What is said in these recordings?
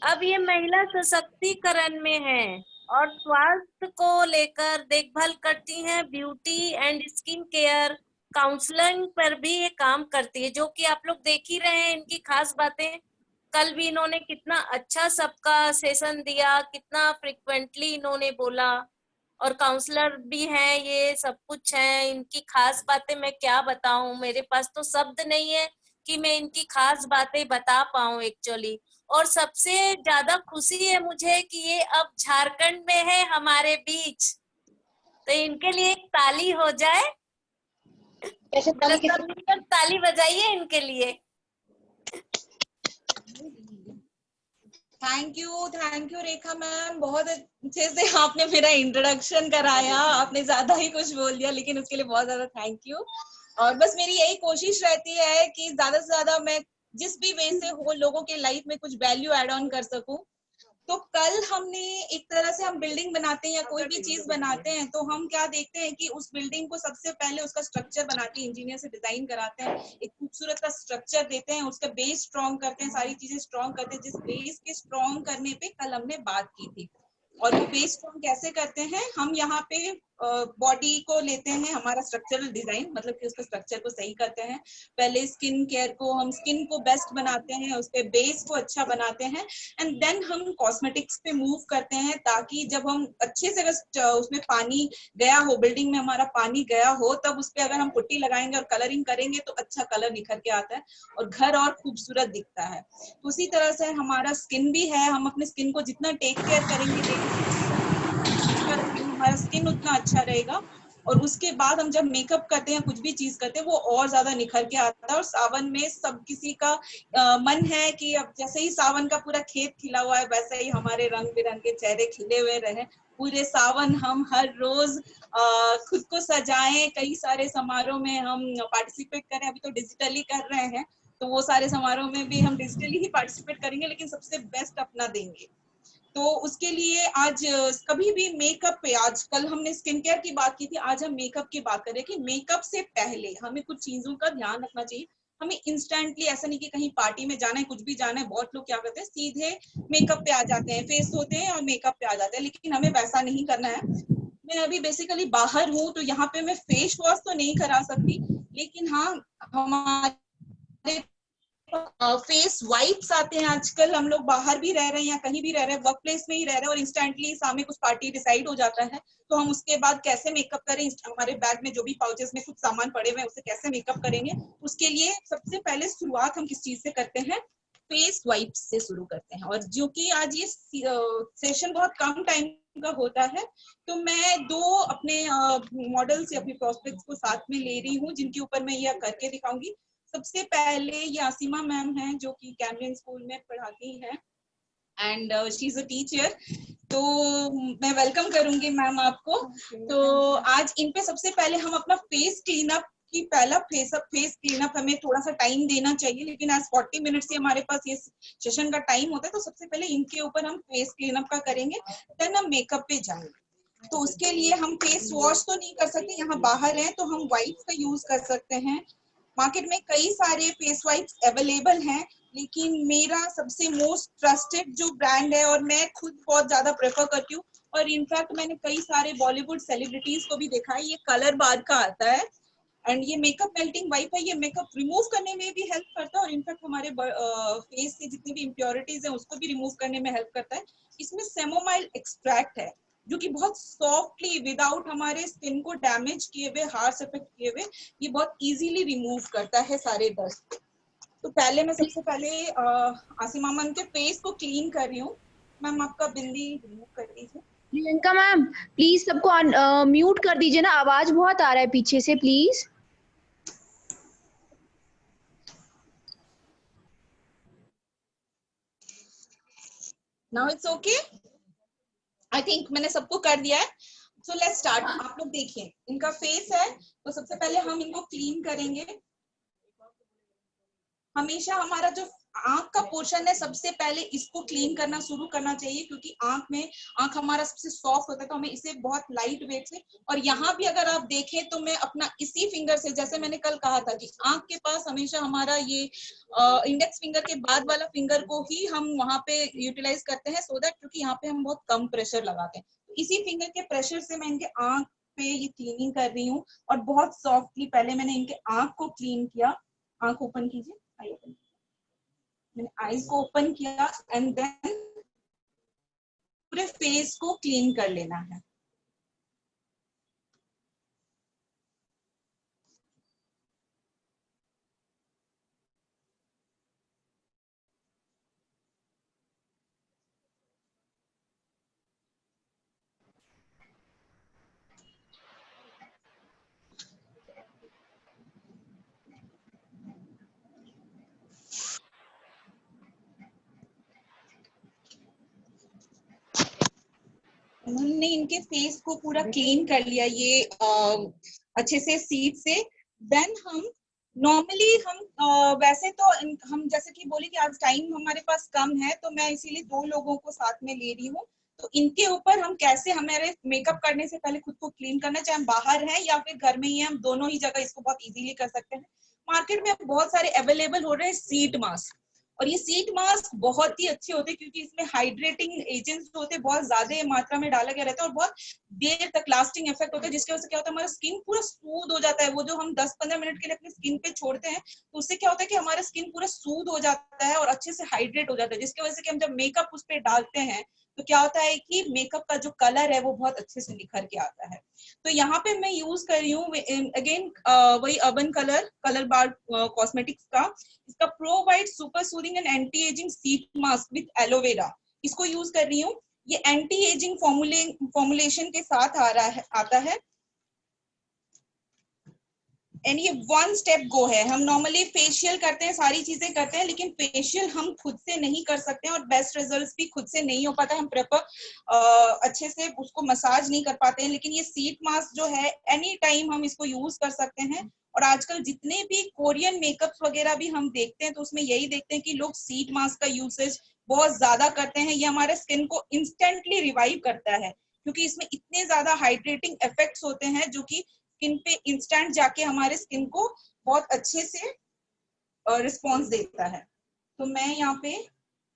अब ये महिला सशक्तिकरण में है और स्वास्थ्य को लेकर देखभाल करती हैं, beauty and skin care counselling पर भी ये काम करती है, जो कि आप लोग देख ही रहे हैं इनकी खास बातें। कल भी इन्होंने कितना अच्छा सबका सेशन दिया, कितना फ्रिक्वेंटली इन्होंने बोला, और काउंसलर भी हैं, ये सब कुछ है। इनकी खास बातें मैं क्या बताऊं, मेरे पास तो शब्द नहीं है कि मैं इनकी खास बातें बता पाऊं एक्चुअली। और सबसे ज्यादा खुशी है मुझे कि ये अब झारखंड में है हमारे बीच, तो इनके लिए एक ताली हो जाए। कैसे ताली सब मिलकर ताली बजाइए इनके लिए। थैंक यू रेखा मैम, बहुत अच्छे से आपने मेरा इंट्रोडक्शन कराया। आपने ज्यादा ही कुछ बोल दिया, लेकिन उसके लिए बहुत ज्यादा थैंक यू। और बस मेरी यही कोशिश रहती है कि ज्यादा से ज्यादा मैं जिस भी वे से हो लोगों के लाइफ में कुछ वैल्यू एड ऑन कर सकूं। तो कल हमने एक तरह से हम बिल्डिंग बनाते हैं या कोई भी चीज बनाते हैं, तो हम क्या देखते हैं कि उस बिल्डिंग को सबसे पहले उसका स्ट्रक्चर बनाते हैं, इंजीनियर से डिजाइन कराते हैं, एक खूबसूरत का स्ट्रक्चर देते हैं, उसका बेस स्ट्रॉन्ग करते हैं, सारी चीजें स्ट्रॉन्ग करते हैं। जिस बेस के स्ट्रॉन्ग करने पे कल हमने बात की थी। और वो बेस स्ट्रॉन्ग कैसे करते हैं, हम यहाँ पे बॉडी को लेते हैं, हमारा स्ट्रक्चरल डिजाइन मतलब कि उसके स्ट्रक्चर को सही करते हैं। पहले स्किन केयर को, हम स्किन को बेस्ट बनाते हैं, उसके बेस को अच्छा बनाते हैं, एंड देन हम कॉस्मेटिक्स पे मूव करते हैं, ताकि जब हम अच्छे से अगर उसमें पानी गया हो, बिल्डिंग में हमारा पानी गया हो, तब उस पर अगर हम पुट्टी लगाएंगे और कलरिंग करेंगे तो अच्छा कलर निखर के आता है और घर और खूबसूरत दिखता है। तो उसी तरह से हमारा स्किन भी है, हम अपने स्किन को जितना टेक केयर करेंगे, हमारा स्किन उतना अच्छा रहेगा। और उसके बाद हम जब मेकअप करते हैं, कुछ भी चीज करते हैं, वो और ज्यादा निखर के आता है। और सावन में सब किसी का मन है कि अब जैसे ही सावन का पूरा खेत खिला हुआ है, वैसे ही हमारे रंग बिरंगे चेहरे खिले हुए रहे पूरे सावन। हम हर रोज खुद को सजाएं, कई सारे समारोह में हम पार्टिसिपेट करें। अभी तो डिजिटली कर रहे हैं, तो वो सारे समारोह में भी हम डिजिटली ही पार्टिसिपेट करेंगे, लेकिन सबसे बेस्ट अपना देंगे। तो उसके लिए आज कभी भी मेकअप पे, आज कल हमने स्किन केयर की बात की थी, आज हम मेकअप की बात करें कि मेकअप से पहले हमें कुछ चीजों का ध्यान रखना चाहिए। हमें इंस्टेंटली ऐसा नहीं कि कहीं पार्टी में जाना है, कुछ भी जाना है, बहुत लोग क्या करते हैं सीधे मेकअप पे आ जाते हैं, फेस धोते हैं और मेकअप पे आ जाते हैं, लेकिन हमें वैसा नहीं करना है। मैं अभी बेसिकली बाहर हूँ, तो यहाँ पे मैं फेस वॉश तो नहीं करा सकती, लेकिन हाँ हमारे फेस वाइप्स आते हैं। आजकल हम लोग बाहर भी रह रहे हैं या कहीं भी रह रहे हैं, वर्क प्लेस में ही रह रहे हैं, और इंस्टेंटली सामने कुछ पार्टी डिसाइड हो जाता है, तो हम उसके बाद कैसे मेकअप करें, हमारे बैग में जो भी पाउचेस में कुछ सामान पड़े हुए हैं उसे कैसे मेकअप करेंगे। उसके लिए सबसे पहले शुरुआत हम किस चीज से करते हैं, फेस वाइप्स से शुरू करते हैं। और जो कि आज ये सेशन बहुत कम टाइम का होता है, तो मैं दो अपने मॉडल्स या अपने प्रोस्पेक्ट्स को साथ में ले रही हूँ, जिनके ऊपर मैं यह करके दिखाऊंगी। सबसे पहले ये आसिमा मैम हैं, जो कि कैमरियन स्कूल में पढ़ाती हैं, and she is a teacher. तो मैं वेलकम करूंगी मैम आपको। तो आज इन पे सबसे पहले हम अपना फेस क्लीनअप की पहला फेस क्लीनअप हमें थोड़ा सा टाइम देना चाहिए, लेकिन आज 40 मिनट से हमारे पास ये सेशन का टाइम होता है, तो सबसे पहले इनके ऊपर हम फेस क्लीनअप का करेंगे, देन हम मेकअप पे जाएंगे। तो उसके लिए हम फेस वॉश तो नहीं कर सकते, यहाँ बाहर है, तो हम वाइप्स का यूज कर सकते हैं। मार्केट में कई सारे फेस वाइप्स अवेलेबल हैं, लेकिन मेरा सबसे मोस्ट ट्रस्टेड जो ब्रांड है, और मैं खुद बहुत ज्यादा प्रेफर करती हूँ, और इनफैक्ट मैंने कई सारे बॉलीवुड सेलिब्रिटीज को भी देखा है, ये कलर बार का आता है, एंड ये मेकअप मेल्टिंग वाइप है। ये मेकअप रिमूव करने में भी हेल्प करता है, और इनफैक्ट हमारे फेस से जितनी भी इम्प्योरिटीज है उसको भी रिमूव करने में हेल्प करता है। इसमें सेमोमाइल एक्सट्रैक्ट है, जो कि बहुत सॉफ्टली, विदाउट हमारे स्किन को डैमेज किए हुए, हार्श इफेक्ट किए हुए, ये बहुत इजीली रिमूव करता है सारे डस्ट। तो पहले मैं सबसे पहले आसिमा मैम के फेस को क्लीन कर रही हूँ। मैम आपका बिंदी रिमूव कर दीजिए। प्रियंका मैम प्लीज सबको म्यूट कर दीजिए ना, आवाज बहुत आ रहा है पीछे से please. Now it's okay, I think मैंने सबको कर दिया है। So let's start. आप लोग देखिए, इनका फेस है, तो सबसे पहले हम इनको क्लीन करेंगे। हमेशा हमारा जो आंख का पोर्शन है सबसे पहले इसको क्लीन करना शुरू करना चाहिए, क्योंकि आंख हमारा सबसे सॉफ्ट होता है, तो हमें इसे बहुत लाइट वेट से, और यहाँ भी अगर आप देखें तो मैं अपना इसी फिंगर से, जैसे मैंने कल कहा था कि आंख के पास हमेशा हमारा ये इंडेक्स फिंगर के बाद वाला फिंगर को ही हम वहां पे यूटिलाइज करते हैं, सो दैट, क्योंकि यहाँ पे हम बहुत कम प्रेशर लगाते हैं, तो इसी फिंगर के प्रेशर से मैं इनके आंख पे ये क्लीनिंग कर रही हूँ, और बहुत सॉफ्टली पहले मैंने इनके आंख को क्लीन किया। आंख ओपन कीजिए, आई ओपन, मैंने आईज को ओपन किया एंड देन पूरे फेस को क्लीन कर लेना है। हमने इनके फेस को पूरा क्लीन कर लिया ये अच्छे से सीट से। देन हम नॉर्मली वैसे तो हम जैसे कि बोले कि आज टाइम हमारे पास कम है, तो मैं इसीलिए 2 लोगों को साथ में ले रही हूँ। तो इनके ऊपर हम कैसे हमारे मेकअप करने से पहले खुद को क्लीन करना, चाहे हम बाहर हैं या फिर घर में ही हैं, हम दोनों ही जगह इसको बहुत इजीली कर सकते हैं। मार्केट में बहुत सारे अवेलेबल हो रहे हैं सीट मास्क, और ये सीट मास्क बहुत ही अच्छे होते हैं, क्योंकि इसमें हाइड्रेटिंग एजेंट्स होते हैं बहुत ज्यादा मात्रा में डाला गया रहता है, और बहुत देर तक लास्टिंग इफेक्ट होता है, जिसकी वजह से क्या होता है हमारा स्किन पूरा स्मूथ हो जाता है। वो जो हम 10-15 मिनट के लिए अपनी स्किन पे छोड़ते हैं, तो उससे क्या होता है कि हमारा स्किन पूरा स्मूथ हो जाता है और अच्छे से हाइड्रेट हो जाता है, जिसकी वजह से कि हम जब मेकअप उस पर डालते हैं तो क्या होता है कि मेकअप का जो कलर है वो बहुत अच्छे से निखर के आता है। तो यहाँ पे मैं यूज कर रही हूँ अगेन वही अर्बन कलर बार कॉस्मेटिक्स का, इसका pro white super soothing and anti ageing seat mask with aloe vera, इसको यूज कर रही हूँ। ये एंटी एजिंग फॉर्मुलेशन के साथ आता है एंड ये 1 स्टेप गो है। हम नॉर्मली फेशियल करते हैं, सारी चीजें करते हैं, लेकिन फेशियल हम खुद से नहीं कर सकते हैं और बेस्ट रिजल्ट्स भी खुद से नहीं हो पाता है, हम प्रॉपर अच्छे से उसको मसाज नहीं कर पाते हैं। लेकिन ये सीट मास्क जो है एनी टाइम हम इसको यूज कर सकते हैं। और आजकल जितने भी कोरियन मेकअप्स वगैरह भी हम देखते हैं तो उसमें यही देखते हैं कि लोग सीट मास्क का यूसेज बहुत ज्यादा करते हैं। ये हमारे स्किन को इंस्टेंटली रिवाइव करता है, क्योंकि इसमें इतने ज्यादा हाइड्रेटिंग इफेक्ट्स होते हैं जो कि स्किन पे इंस्टेंट जाके हमारे स्किन को बहुत अच्छे से रिस्पॉन्स देता है। तो मैं यहाँ पे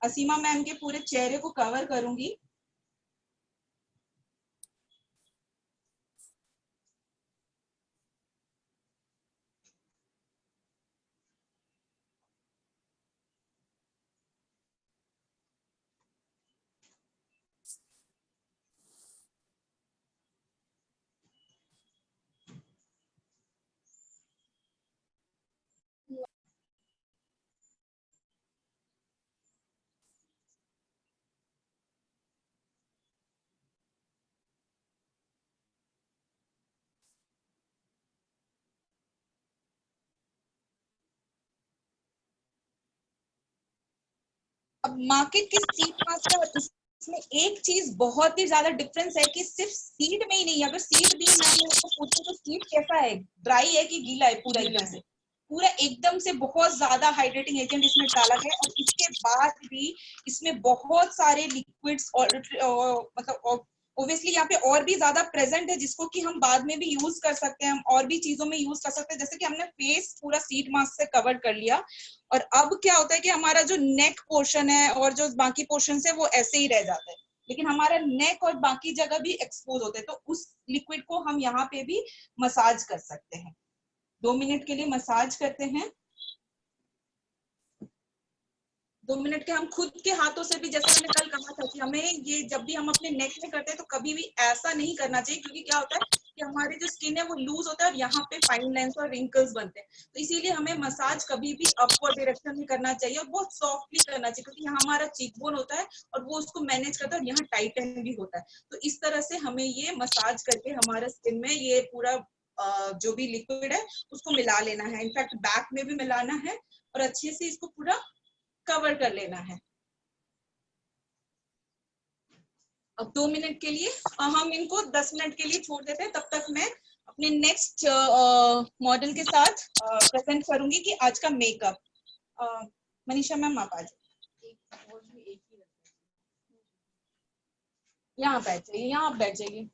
असीमा मैम के पूरे चेहरे को कवर करूंगी। अब मार्केट के सीट मास्क का इसमें एक चीज बहुत ही ज्यादा डिफरेंस है कि सिर्फ सीड में ही नहीं, अगर सीड भी मैं आपको पूछूं तो सीड कैसा है, ड्राई है कि गीला है, पूरा एकदम से बहुत ज्यादा हाइड्रेटिंग एजेंट इसमें डाला गया है। और इसके बाद भी इसमें बहुत सारे लिक्विड्स और मतलब ऑब्वियसली यहाँ पे और भी ज्यादा प्रेजेंट है, जिसको कि हम बाद में भी यूज कर सकते हैं, हम और भी चीजों में यूज कर सकते हैं। जैसे कि हमने फेस पूरा सीट मास्क से कवर कर लिया, और अब क्या होता है कि हमारा जो नेक पोर्शन है और जो बाकी पोर्शन है वो ऐसे ही रह जाता है, लेकिन हमारा नेक और बाकी जगह भी एक्सपोज होते हैं। तो उस लिक्विड को हम यहाँ पे भी मसाज कर सकते हैं। 2 मिनट के लिए मसाज करते हैं। 2 मिनट के हम खुद के हाथों से भी, जैसे मैंने कल कहा था कि हमें ये जब भी हम अपने नेक में करते हैं तो कभी भी ऐसा नहीं करना चाहिए, क्योंकि क्या होता है कि हमारी जो स्किन है वो लूज होता है और यहाँ पे फाइन लाइंस और रिंकल्स बनते हैं। तो इसीलिए हमें मसाज कभी भी अपवर्ड डायरेक्शन में करना चाहिए और बहुत सॉफ्टली करना चाहिए, क्योंकि यहाँ हमारा चीक बोन होता है और वो उसको मैनेज करता है और यहाँ टाइटन भी होता है। तो इस तरह से हमें ये मसाज करके हमारे स्किन में ये पूरा जो भी लिक्विड है उसको मिला लेना है। इनफैक्ट बैक में भी मिलाना है और अच्छे से इसको पूरा कवर कर लेना है। अब 2 मिनट के लिए हम इनको 10 मिनट के लिए छोड़ देते हैं। तब तक मैं अपने नेक्स्ट मॉडल के साथ प्रेजेंट करूंगी कि आज का मेकअप। मनीषा मैम आप आ जाइए, यहाँ बैठ जाइए, यहाँ आप बैठ जाइए।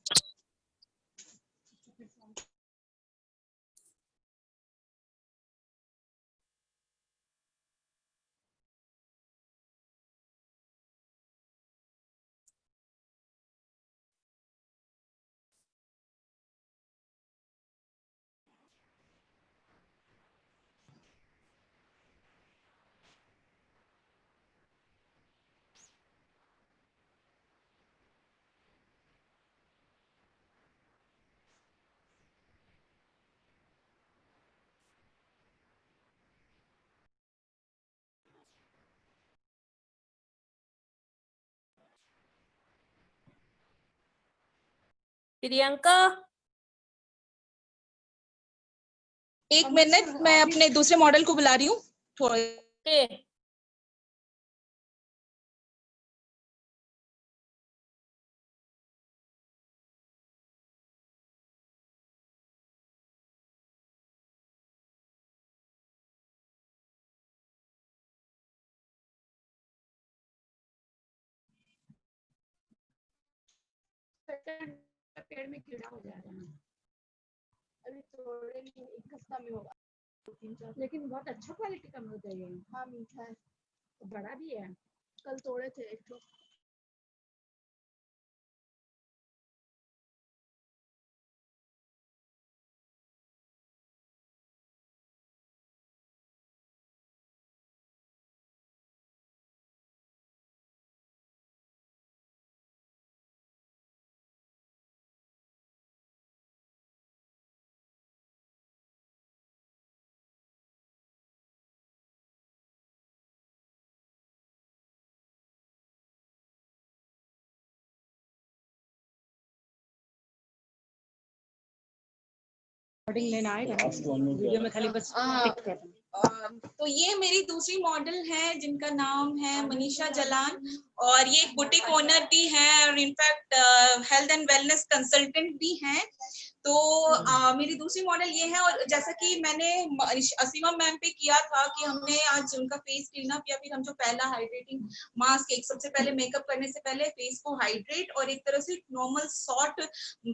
प्रियंका, एक मिनट, मैं अपने दूसरे मॉडल को बुला रही हूँ थोड़ा। के पेड़ में कीड़ा हो जाएगा, अभी थोड़े नहीं, एक हफ्ता में होगा, लेकिन बहुत अच्छा क्वालिटी का अमरूद है ये। हाँ मीठा है, तो बड़ा भी है, कल तोड़े थे एक तो। लेना आएगा वीडियो में खाली बस तो ये मेरी दूसरी मॉडल है जिनका नाम है मनीषा जलान, और ये एक बुटीक ओनर भी है और in fact health and wellness consultant भी हैं। तो मेरी दूसरी मॉडल ये है, और जैसा कि मैंने असीमा मैम पे किया था कि हमने आज उनका फेस क्लीनअप या फिर हम जो पहला हाइड्रेटिंग मास्क, एक सबसे पहले मेकअप करने से पहले फेस को हाइड्रेट और एक तरह से नॉर्मल शॉर्ट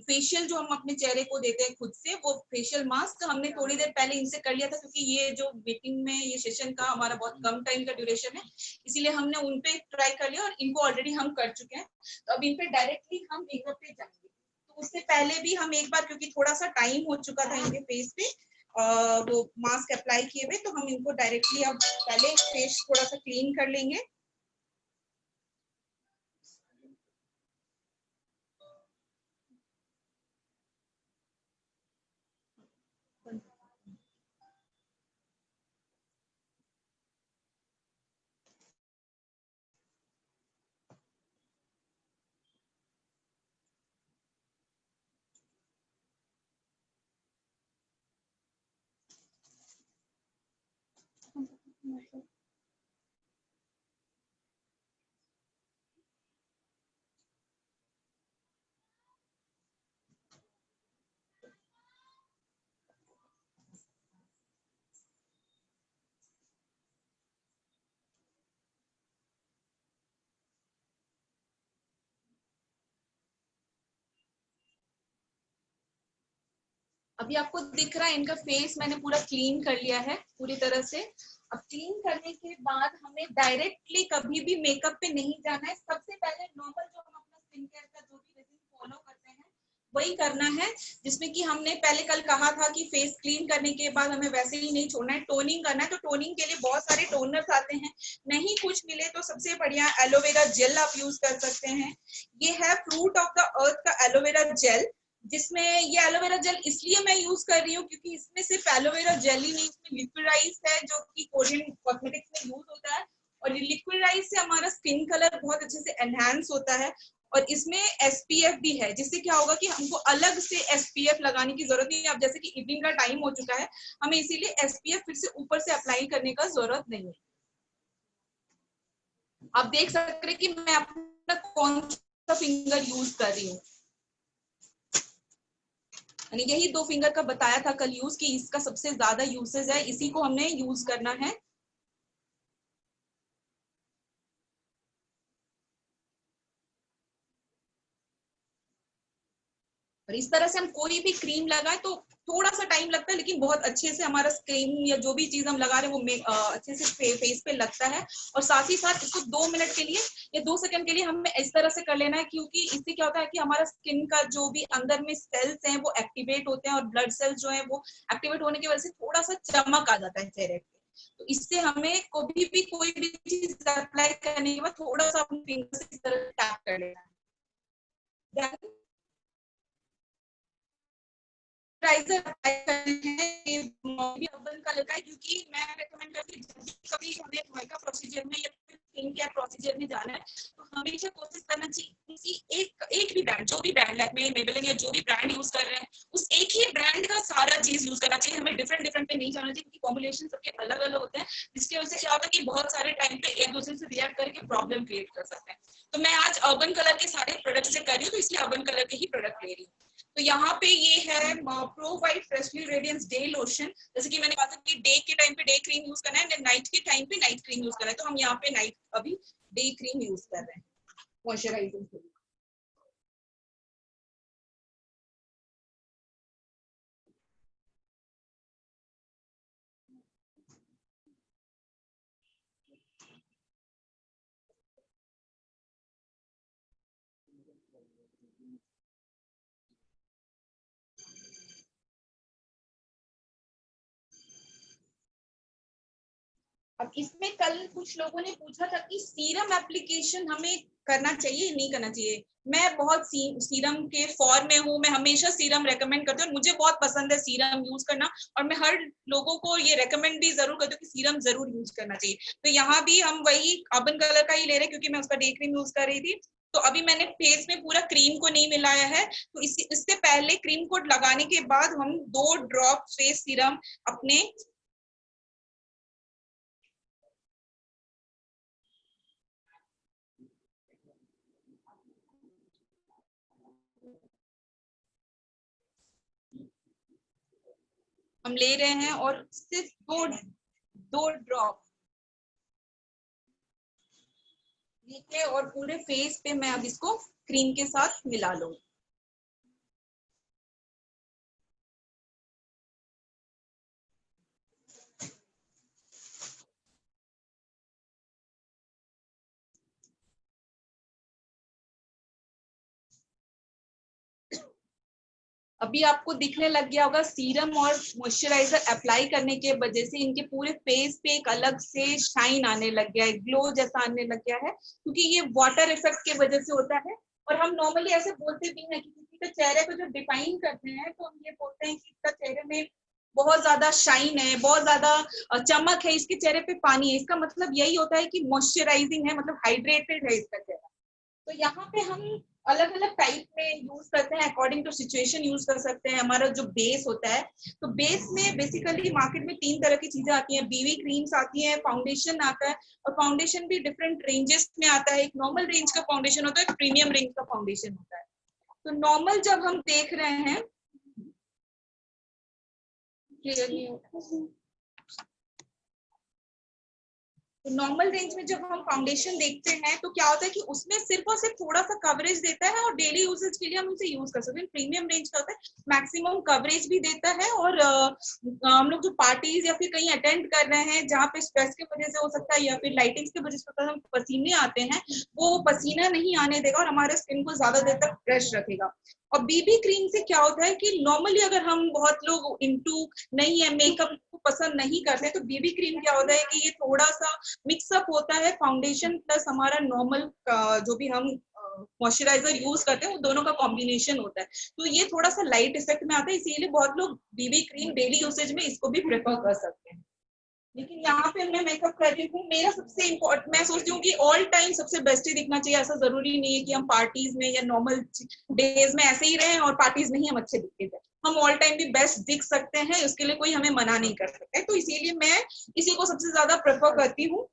फेशियल जो हम अपने चेहरे को देते हैं खुद से, वो फेशियल मास्क हमने थोड़ी देर पहले इनसे कर लिया था, क्योंकि ये जो मीटिंग में ये सेशन का हमारा बहुत कम टाइम का ड्यूरेशन है, इसीलिए हमने उन पे ट्राई कर लिया और इनको ऑलरेडी हम कर चुके हैं। तो अब इन पे डायरेक्टली हम मेकअप पे जाएंगे। तो उससे पहले भी हम एक बार, क्योंकि थोड़ा सा टाइम हो चुका था इनके फेस पे वो मास्क अप्लाई किए हुए, तो हम इनको डायरेक्टली अब पहले फेस थोड़ा सा क्लीन कर लेंगे। अभी आपको दिख रहा है इनका फेस मैंने पूरा क्लीन कर लिया है पूरी तरह से। अब क्लीन करने के बाद हमें डायरेक्टली कभी भी मेकअप पे नहीं जाना है। सबसे पहले नॉर्मल जो हम अपना स्किन केयर का जो भी रूटीन फॉलो करते हैं वही करना है, जिसमें कि हमने पहले कल कहा था कि फेस क्लीन करने के बाद हमें वैसे ही नहीं छोड़ना है, टोनिंग करना है। तो टोनिंग के लिए बहुत सारे टोनर्स आते हैं, नहीं कुछ मिले तो सबसे बढ़िया एलोवेरा जेल आप यूज कर सकते हैं। ये है फ्रूट ऑफ द अर्थ का एलोवेरा जेल, जिसमें ये एलोवेरा जेल इसलिए मैं यूज कर रही हूँ क्योंकि इसमें सिर्फ एलोवेरा जेल ही नहीं, इसमें लिक्विडाइज है जो कि कोरियन कॉस्मेटिक्स में यूज होता है, और ये लिक्विडाइज से हमारा स्किन कलर बहुत अच्छे से एनहांस होता है। और इसमें एसपीएफ भी है, जिससे क्या होगा कि हमको अलग से एसपीएफ लगाने की जरूरत नहीं है। अब जैसे कि इवनिंग का टाइम हो चुका है, हमें इसीलिए एसपीएफ फिर से ऊपर से अप्लाई करने का जरूरत नहीं है। आप देख सकते हैं कि मैं अपना कौन सा फिंगर यूज कर रही हूँ, यही 2 फिंगर का बताया था कल यूज कि इसका सबसे ज्यादा यूसेज है, इसी को हमने यूज करना है। और इस तरह से हम कोई भी क्रीम लगाए तो थोड़ा सा टाइम लगता है, लेकिन बहुत अच्छे से हमारा क्रीम या जो भी चीज हम लगा रहे हैं वो अच्छे से फेस पे लगता है। और साथ ही साथ इसको 2 मिनट के लिए या 2 सेकंड के लिए हमें इस तरह से कर लेना है, क्योंकि इससे क्या होता है कि हमारा स्किन का जो भी अंदर में सेल्स हैं वो एक्टिवेट होते हैं, और ब्लड सेल्स जो है वो एक्टिवेट होने की वजह से थोड़ा सा चमक आ जाता है चेहरे पे। तो इससे हमें कोई भी चीज अप्लाई करने के बाद थोड़ा सा अपने फिंगर से इस तरह टैप कर लेना है। मॉइस्चराइजर अप्लाई करते हैं, ये भी अर्बन कलर का है, क्योंकि मैं रेकमेंड करती हूँ कभी हमें मेकअप प्रोसीजर में या स्किन केयर प्रोसीजर में जाना है तो हमेशा कोशिश करना चाहिए किसी एक भी ब्रांड, जो भी ब्रांड लैक्मे, मेबेलिन या जो भी ब्रांड यूज कर रहे हैं उस एक ही ब्रांड का सारा चीज यूज करना चाहिए। हमें डिफरेंट पे नहीं जाना चाहिए, क्योंकि कॉम्बिनेशन सबके अलग अलग होते हैं, जिसकी वजह से क्या होता है कि बहुत सारे टाइम पे एक दूसरे से रिएक्ट करके प्रॉब्लम क्रिएट कर सकते हैं। तो मैं आज अर्बन कलर के सारे प्रोडक्ट से कर रही हूँ, तो इसलिए अर्बन कलर के ही प्रोडक्ट ले रही हूँ। तो यहाँ पे ये है pro white freshly radiance day lotion. जैसे कि मैंने कहा था कि डे के टाइम पे डे क्रीम यूज करना है, नाइट के टाइम पे नाइट क्रीम यूज करना है, तो हम यहाँ पे नाइट अभी डे क्रीम यूज कर रहे हैं मॉइस्चराइजिंग के लिए। अब इसमें कल कुछ लोगों ने पूछा था कि सीरम एप्लीकेशन हमें करना चाहिए नहीं करना चाहिए। मैं बहुत सीरम के फॉर में हूँ, मैं हमेशा सीरम रेकमेंड करती हूँ, मुझे बहुत पसंद है सीरम यूज करना, और मैं हर लोगों को ये रेकमेंड भी जरूर करती हूँ कि सीरम जरूर यूज करना चाहिए। तो यहाँ भी हम वही अर्बन कलर का ही ले रहे हैं, क्योंकि मैं उसका डे क्रीम यूज कर रही थी। तो अभी मैंने फेस में पूरा क्रीम को नहीं मिलाया है, तो इससे पहले क्रीम को लगाने के बाद हम 2 ड्रॉप फेस सीरम अपने हम ले रहे हैं, और सिर्फ 2 ड्रॉप लेके और पूरे फेस पे मैं अब इसको क्रीम के साथ मिला लूंगी। अभी आपको दिखने लग गया होगा सीरम और मॉइस्चराइजर अप्लाई करने के वजह से इनके पूरे फेस पे एक अलग से शाइन आने लग गया है, ग्लो जैसा आने लग गया है, क्योंकि ये वाटर इफेक्ट के वजह से होता है। और हम नॉर्मली ऐसे बोलते भी हैं कि किसी के चेहरे को जो डिफाइन करते हैं तो हम ये बोलते हैं कि इसका चेहरे में बहुत ज्यादा शाइन है, बहुत ज्यादा चमक है, इसके चेहरे पे पानी है, इसका मतलब यही होता है कि मॉइस्चराइजिंग है, मतलब हाइड्रेटेड है इसका चेहरा। तो यहाँ पे हम अलग अलग टाइप में यूज करते हैं, अकॉर्डिंग टू सिचुएशन यूज कर सकते हैं। हमारा जो बेस होता है, तो बेस में बेसिकली मार्केट में 3 तरह की चीजें आती हैं, बीवी क्रीम्स आती हैं, फाउंडेशन आता है, और फाउंडेशन भी डिफरेंट रेंजेस में आता है। एक नॉर्मल रेंज का फाउंडेशन होता है, एक प्रीमियम रेंज का फाउंडेशन होता है। तो नॉर्मल जब हम देख रहे हैं, क्लियर नहीं होता, तो नॉर्मल रेंज में जब हम फाउंडेशन देखते हैं तो क्या होता है कि उसमें सिर्फ और सिर्फ थोड़ा सा कवरेज देता है, और डेली यूजेज के लिए हम उसे यूज कर सकते हैं। प्रीमियम रेंज का होता है मैक्सिमम कवरेज भी देता है, और हम लोग जो पार्टीज या फिर कहीं अटेंड कर रहे हैं जहाँ पे स्ट्रेस की वजह से हो सकता है या फिर लाइटिंग्स की वजह से हम पसीने आते हैं, वो पसीना नहीं आने देगा और हमारे स्किन को ज्यादा देर तक फ्रेश रखेगा। और बीबी क्रीम से क्या होता है कि नॉर्मली अगर हम बहुत लोग इनटू नहीं है, मेकअप को पसंद नहीं करते, तो बीबी क्रीम क्या होता है कि ये थोड़ा सा मिक्सअप होता है फाउंडेशन प्लस हमारा नॉर्मल जो भी हम मॉइस्चराइजर यूज करते हैं, वो दोनों का कॉम्बिनेशन होता है। तो ये थोड़ा सा लाइट इफेक्ट में आता है, इसीलिए बहुत लोग बीबी क्रीम डेली यूसेज में इसको भी प्रेफर कर सकते हैं। लेकिन यहाँ पे मैं मेकअप कर रही हूँ, मेरा सबसे इम्पोर्टेंट, मैं सोचती हूँ कि ऑल टाइम सबसे बेस्ट ही दिखना चाहिए। ऐसा जरूरी नहीं है कि हम पार्टीज में या नॉर्मल डेज में ऐसे ही रहें और पार्टीज में ही हम अच्छे दिखते थे। हम ऑल टाइम भी बेस्ट दिख सकते हैं, उसके लिए कोई हमें मना नहीं कर सकता है। तो इसीलिए मैं इसी को सबसे ज्यादा प्रेफर करती हूँ।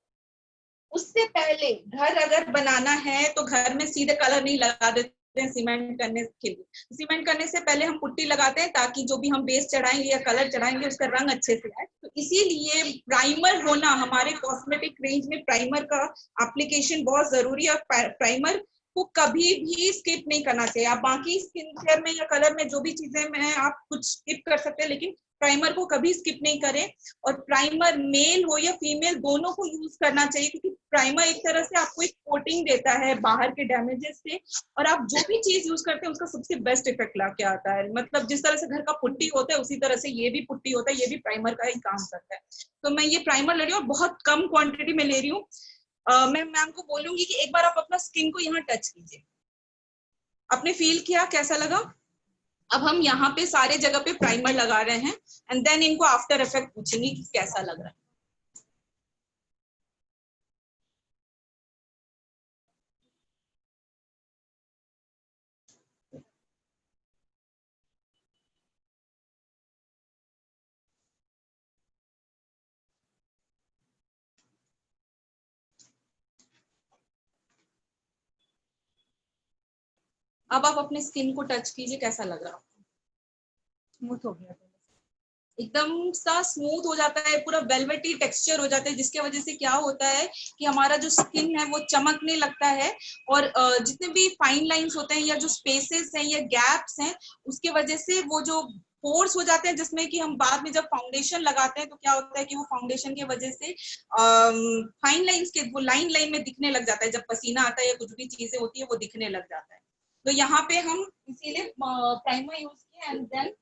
उससे पहले घर अगर बनाना है तो घर में सीधे कलर नहीं लगा देते हैं सीमेंट करने के लिए। सीमेंट करने से पहले हम पुट्टी लगाते हैं, ताकि जो भी हम बेस चढ़ाएंगे या कलर चढ़ाएंगे उसका रंग अच्छे से आए। तो इसीलिए प्राइमर होना, हमारे कॉस्मेटिक रेंज में प्राइमर का एप्लीकेशन बहुत जरूरी है। और प्राइमर को कभी भी स्किप नहीं करना चाहिए। आप बाकी स्किन केयर में या कलर में जो भी चीजें में आप कुछ स्किप कर सकते हैं, लेकिन प्राइमर को कभी स्किप नहीं करें। और प्राइमर मेल हो या फीमेल दोनों को यूज करना चाहिए, क्योंकि प्राइमर एक तरह से आपको एक कोटिंग देता है बाहर के डैमेजेस से, और आप जो भी चीज यूज करते हैं उसका सबसे बेस्ट इफेक्ट ला के आता है। मतलब जिस तरह से घर का पुट्टी होता है उसी तरह से ये भी पुट्टी होता है, ये भी प्राइमर का ही काम करता है। तो मैं ये प्राइमर ले रही हूँ और बहुत कम क्वांटिटी में ले रही हूँ। मैं मैम को बोलूंगी कि एक बार आप अपना स्किन को यहाँ टच कीजिए, आपने फील किया कैसा लगा। अब हम यहाँ पे सारे जगह पे प्राइमर लगा रहे हैं एंड देन इनको आफ्टर इफेक्ट पूछेंगे कि कैसा लग रहा है। अब आप अपने स्किन को टच कीजिए, कैसा लग रहा है आपको। स्मूथ हो गया, एकदम सा स्मूथ हो जाता है, पूरा वेलवेटी टेक्सचर हो जाता है, जिसके वजह से क्या होता है कि हमारा जो स्किन है वो चमकने लगता है। और जितने भी फाइन लाइंस होते हैं या जो स्पेसेस हैं या गैप्स हैं, उसके वजह से वो जो पोर्स हो जाते हैं, जिसमें कि हम बाद में जब फाउंडेशन लगाते हैं तो क्या होता है कि वो फाउंडेशन की वजह से फाइन लाइंस के वो लाइन लाइन में दिखने लग जाता है। जब पसीना आता है या कुछ भी चीजें होती है वो दिखने लग जाता है। तो यहाँ पे हम इसीलिए प्राइमर यूज किए एंड देन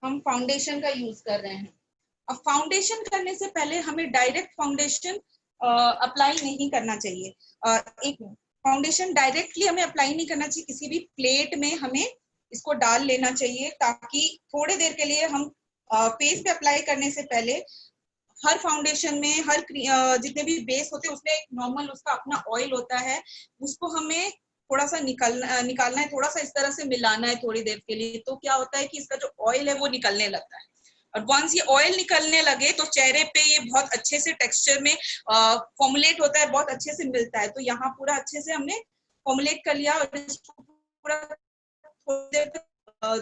हम फाउंडेशन का यूज कर रहे हैं। अब फाउंडेशन करने से पहले हमें डायरेक्ट फाउंडेशन अप्लाई नहीं करना चाहिए। एक फाउंडेशन डायरेक्टली हमें अप्लाई नहीं करना चाहिए, किसी भी प्लेट में हमें इसको डाल लेना चाहिए, ताकि थोड़ी देर के लिए हम फेस पे अप्लाई करने से पहले हर फाउंडेशन में हर जितने भी बेस होते हैं उसमें एक नॉर्मल उसका अपना ऑयल होता है, उसको हमें थोड़ा सा निकालना है, थोड़ा सा इस तरह से मिलाना है थोड़ी देर के लिए। तो क्या होता है कि इसका जो ऑयल है वो निकलने लगता है, और वंस ये ऑयल निकलने लगे तो चेहरे पे ये बहुत अच्छे से टेक्सचर में फॉर्मुलेट होता है, बहुत अच्छे से मिलता है। तो यहाँ पूरा अच्छे से हमने फॉर्मुलेट कर लिया और इसको पूरा थोड़ी देर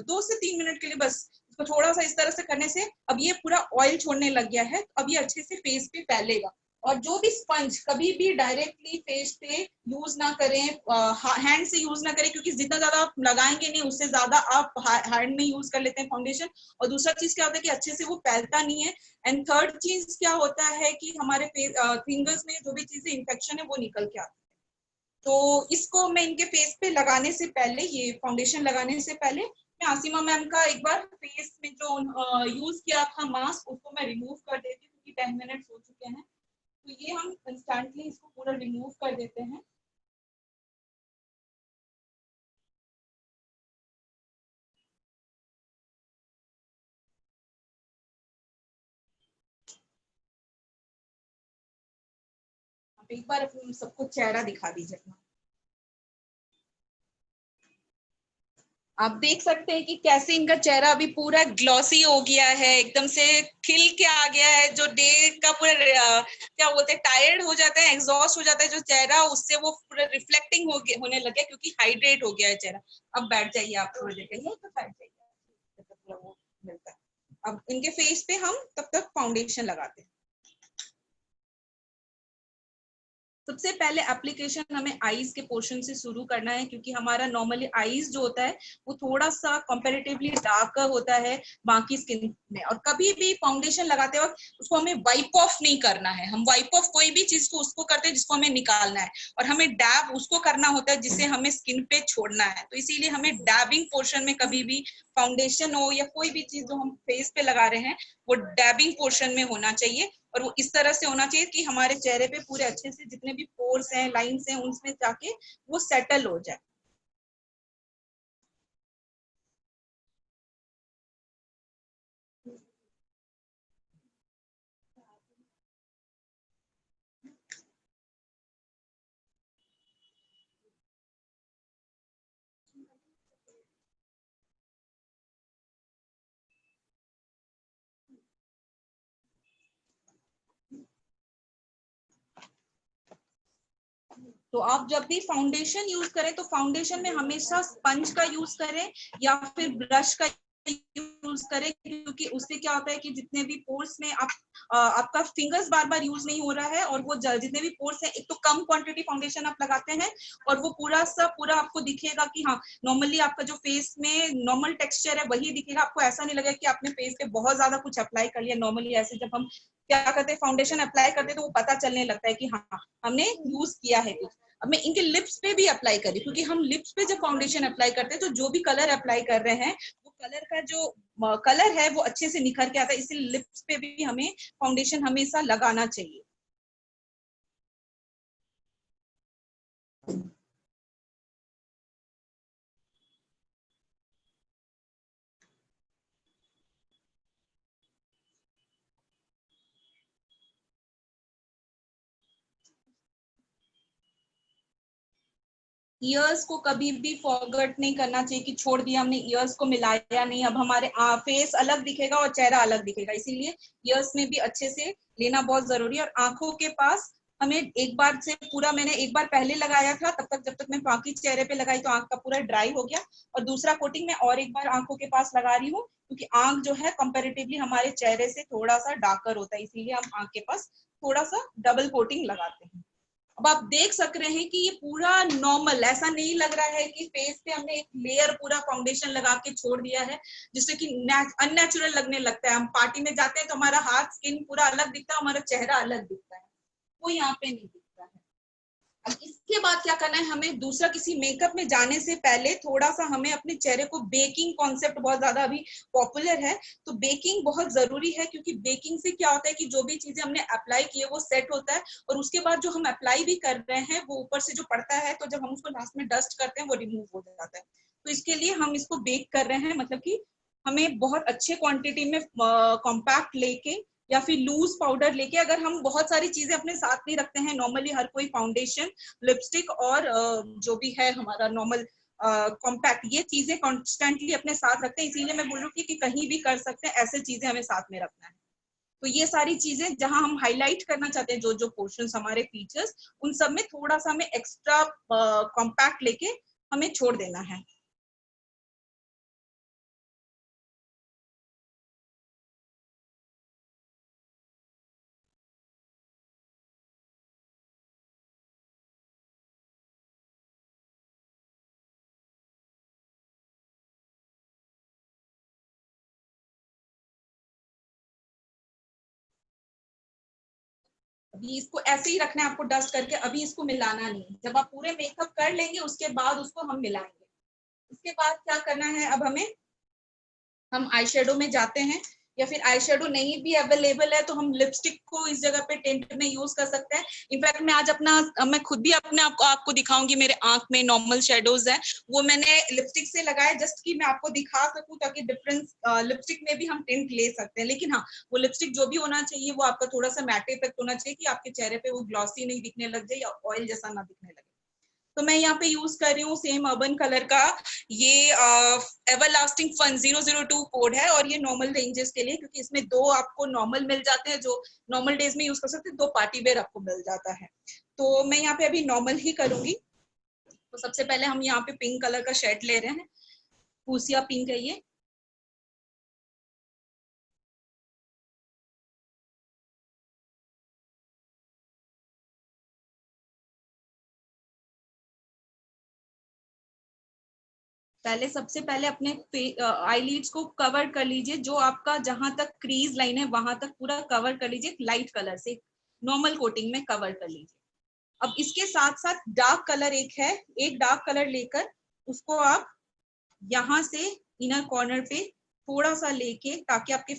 2 से 3 मिनट के लिए बस इसको थोड़ा सा इस तरह से करने से अब ये पूरा ऑयल छोड़ने लग गया है। अब ये अच्छे से फेस पे फैलेगा। और जो भी स्पंज कभी भी डायरेक्टली फेस पे यूज ना करें, हैंड से यूज ना करें, क्योंकि जितना ज्यादा आप लगाएंगे नहीं उससे ज्यादा आप हैंड में यूज कर लेते हैं फाउंडेशन। और दूसरा चीज क्या होता है कि अच्छे से वो फैलता नहीं है। एंड थर्ड चीज क्या होता है कि हमारे फिंगर्स में जो भी चीजें इन्फेक्शन है वो निकल के आती है। तो इसको मैं इनके फेस पे लगाने से पहले, ये फाउंडेशन लगाने से पहले, मैं आसिमा मैम का एक बार फेस में जो यूज किया था मास्क उसको मैं रिमूव कर देती हूँ, क्योंकि 10 मिनट हो चुके हैं। तो ये हम इंस्टेंटली इसको पूरा रिमूव कर देते हैं। आप एक बार सबको चेहरा दिखा दीजिए अपना। आप देख सकते हैं कि कैसे इनका चेहरा अभी पूरा ग्लॉसी हो गया है, एकदम से खिल के आ गया है। जो डे का पूरा क्या बोलते हैं टायर्ड हो जाता है, एग्जॉस्ट हो जाता है जो चेहरा, उससे वो पूरा रिफ्लेक्टिंग होने लगे, क्योंकि हाइड्रेट हो गया है चेहरा। अब बैठ जाइए आप थोड़ी देर के लिए, तो बैठ जाइए, वो मिलता है। अब इनके फेस पे हम तब तक फाउंडेशन लगाते हैं। सबसे पहले एप्लीकेशन हमें आईज के पोर्शन से शुरू करना है, क्योंकि हमारा नॉर्मली आईज जो होता है वो थोड़ा सा कंपैरेटिवली डार्कर होता है बाकी स्किन में। और कभी भी फाउंडेशन लगाते वक्त उसको हमें वाइप ऑफ नहीं करना है। हम वाइप ऑफ कोई भी चीज को उसको करते हैं जिसको हमें निकालना है, और हमें डैब उसको करना होता है जिसे हमें स्किन पे छोड़ना है। तो इसीलिए हमें डैबिंग पोर्शन में कभी भी फाउंडेशन हो या कोई भी चीज जो हम फेस पे लगा रहे हैं वो डैबिंग पोर्शन में होना चाहिए। और वो इस तरह से होना चाहिए कि हमारे चेहरे पे पूरे अच्छे से जितने भी पोर्स हैं, लाइंस हैं, उनमें जाके वो सेटल हो जाए। तो आप जब भी फाउंडेशन यूज करें तो फाउंडेशन में हमेशा स्पंज का यूज करें या फिर ब्रश का यूज यूज करें, क्योंकि उससे क्या होता है कि जितने भी पोर्स में आपका फिंगर्स बार बार यूज नहीं हो रहा है, और वो जितने भी पोर्स हैं, एक तो कम क्वांटिटी फाउंडेशन आप लगाते हैं और वो पूरा आपको दिखेगा कि हाँ नॉर्मली आपका जो फेस में नॉर्मल टेक्सचर है वही दिखेगा। आपको ऐसा नहीं लगेगा कि आपने फेस पे बहुत ज्यादा कुछ अप्लाई कर लिया। नॉर्मली ऐसे जब हम क्या करते हैं, फाउंडेशन अप्लाई करते हैं तो वो पता चलने लगता है कि हाँ हमने यूज किया है कुछ। अब मैं इनके लिप्स पे भी अप्लाई करी, क्योंकि हम लिप्स पे जब फाउंडेशन अप्लाई करते हैं तो जो भी कलर अप्लाई कर रहे हैं वो कलर का जो कलर है वो अच्छे से निखर के आता है, इसलिए लिप्स पे भी हमें फाउंडेशन हमेशा लगाना चाहिए। ईयर्स को कभी भी फॉरगेट नहीं करना चाहिए कि छोड़ दिया हमने, ईयर्स को मिलाया नहीं, अब हमारे फेस अलग दिखेगा और चेहरा अलग दिखेगा, इसीलिए ईयर्स में भी अच्छे से लेना बहुत जरूरी है। और आंखों के पास हमें एक बार से पूरा, मैंने एक बार पहले लगाया था, तब तक जब तक मैं बाकी चेहरे पे लगाई तो आंख का पूरा ड्राई हो गया, और दूसरा कोटिंग मैं और एक बार आंखों के पास लगा रही हूँ, क्योंकि आंख जो है कंपेरेटिवली हमारे चेहरे से थोड़ा सा डार्कर होता है, इसीलिए हम आंख के पास थोड़ा सा डबल कोटिंग लगाते हैं। अब आप देख सक रहे हैं कि ये पूरा नॉर्मल, ऐसा नहीं लग रहा है कि फेस पे हमने एक लेयर पूरा फाउंडेशन लगा के छोड़ दिया है, जिससे कि अननेचुरल लगने लगता है। हम पार्टी में जाते हैं तो हमारा हाथ स्किन पूरा अलग दिखता है, हमारा चेहरा अलग दिखता है, वो यहाँ पे नहीं दिखता है। अब इसके बाद क्या करना है, हमें दूसरा किसी मेकअप में जाने से पहले थोड़ा सा हमें अपने चेहरे को, बेकिंग कॉन्सेप्ट बहुत ज्यादा अभी पॉपुलर है, तो बेकिंग बहुत जरूरी है, क्योंकि बेकिंग से क्या होता है कि जो भी चीजें हमने अप्लाई की है वो सेट होता है, और उसके बाद जो हम अप्लाई भी कर रहे हैं वो ऊपर से जो पड़ता है, तो जब हम उसको लास्ट में डस्ट करते हैं वो रिमूव हो जाता है। तो इसके लिए हम इसको बेक कर रहे हैं, मतलब कि हमें बहुत अच्छे क्वांटिटी में कॉम्पैक्ट लेके या फिर लूज पाउडर लेके, अगर हम बहुत सारी चीजें अपने साथ नहीं रखते हैं, नॉर्मली हर कोई फाउंडेशन, लिपस्टिक और जो भी है हमारा नॉर्मल कॉम्पैक्ट, ये चीजें कॉन्स्टेंटली अपने साथ रखते हैं, इसीलिए मैं बोल रही हूँ कि कहीं भी कर सकते हैं, ऐसे चीजें हमें साथ में रखना है। तो ये सारी चीजें जहां हम हाईलाइट करना चाहते हैं, जो जो पोर्शंस हमारे फीचर्स, उन सब में थोड़ा सा हमें एक्स्ट्रा कॉम्पैक्ट लेके हमें छोड़ देना है। अभी इसको ऐसे ही रखना है आपको डस्ट करके, अभी इसको मिलाना नहीं, जब आप पूरे मेकअप कर लेंगे उसके बाद उसको हम मिलाएंगे। इसके बाद क्या करना है, अब हम आई शेडो में जाते हैं, या फिर आई शेडो नहीं भी अवेलेबल है तो हम लिपस्टिक को इस जगह पे टिंट में यूज कर सकते हैं। इनफैक्ट मैं आज मैं खुद भी अपने आपको दिखाऊंगी, मेरे आंख में नॉर्मल शेडोज है, वो मैंने लिपस्टिक से लगाया, जस्ट कि मैं आपको दिखा सकूं, ताकि डिफरेंस, लिपस्टिक में भी हम टिंट ले सकते हैं, लेकिन हाँ वो लिपस्टिक जो भी होना चाहिए वो आपका थोड़ा सा मैट इफेक्ट होना चाहिए, कि आपके चेहरे पे वो ग्लॉसी नहीं दिखने लग जाए या ऑयल जैसा ना दिखने लगे। तो मैं यहाँ पे यूज कर रही हूँ सेम अर्बन कलर का, ये एवरलास्टिंग फन 002 कोड है, और ये नॉर्मल रेंजेस के लिए, क्योंकि इसमें दो आपको नॉर्मल मिल जाते हैं, जो नॉर्मल डेज में यूज कर सकते हैं, दो पार्टी वेयर आपको मिल जाता है। तो मैं यहाँ पे अभी नॉर्मल ही करूंगी। तो सबसे पहले हम यहाँ पे पिंक कलर का शेड ले रहे हैं, फूसिया पिंक है ये। पहले सबसे पहले अपने आईलिड्स को कवर कर लीजिए, जो आपका जहां तक क्रीज लाइन है वहां तक पूरा कवर कर लीजिए, लाइट कलर से नॉर्मल कोटिंग में कवर कर लीजिए। अब इसके साथ साथ डार्क कलर एक डार्क कलर लेकर उसको आप यहाँ से इनर कॉर्नर पे थोड़ा सा लेके, ताकि आपके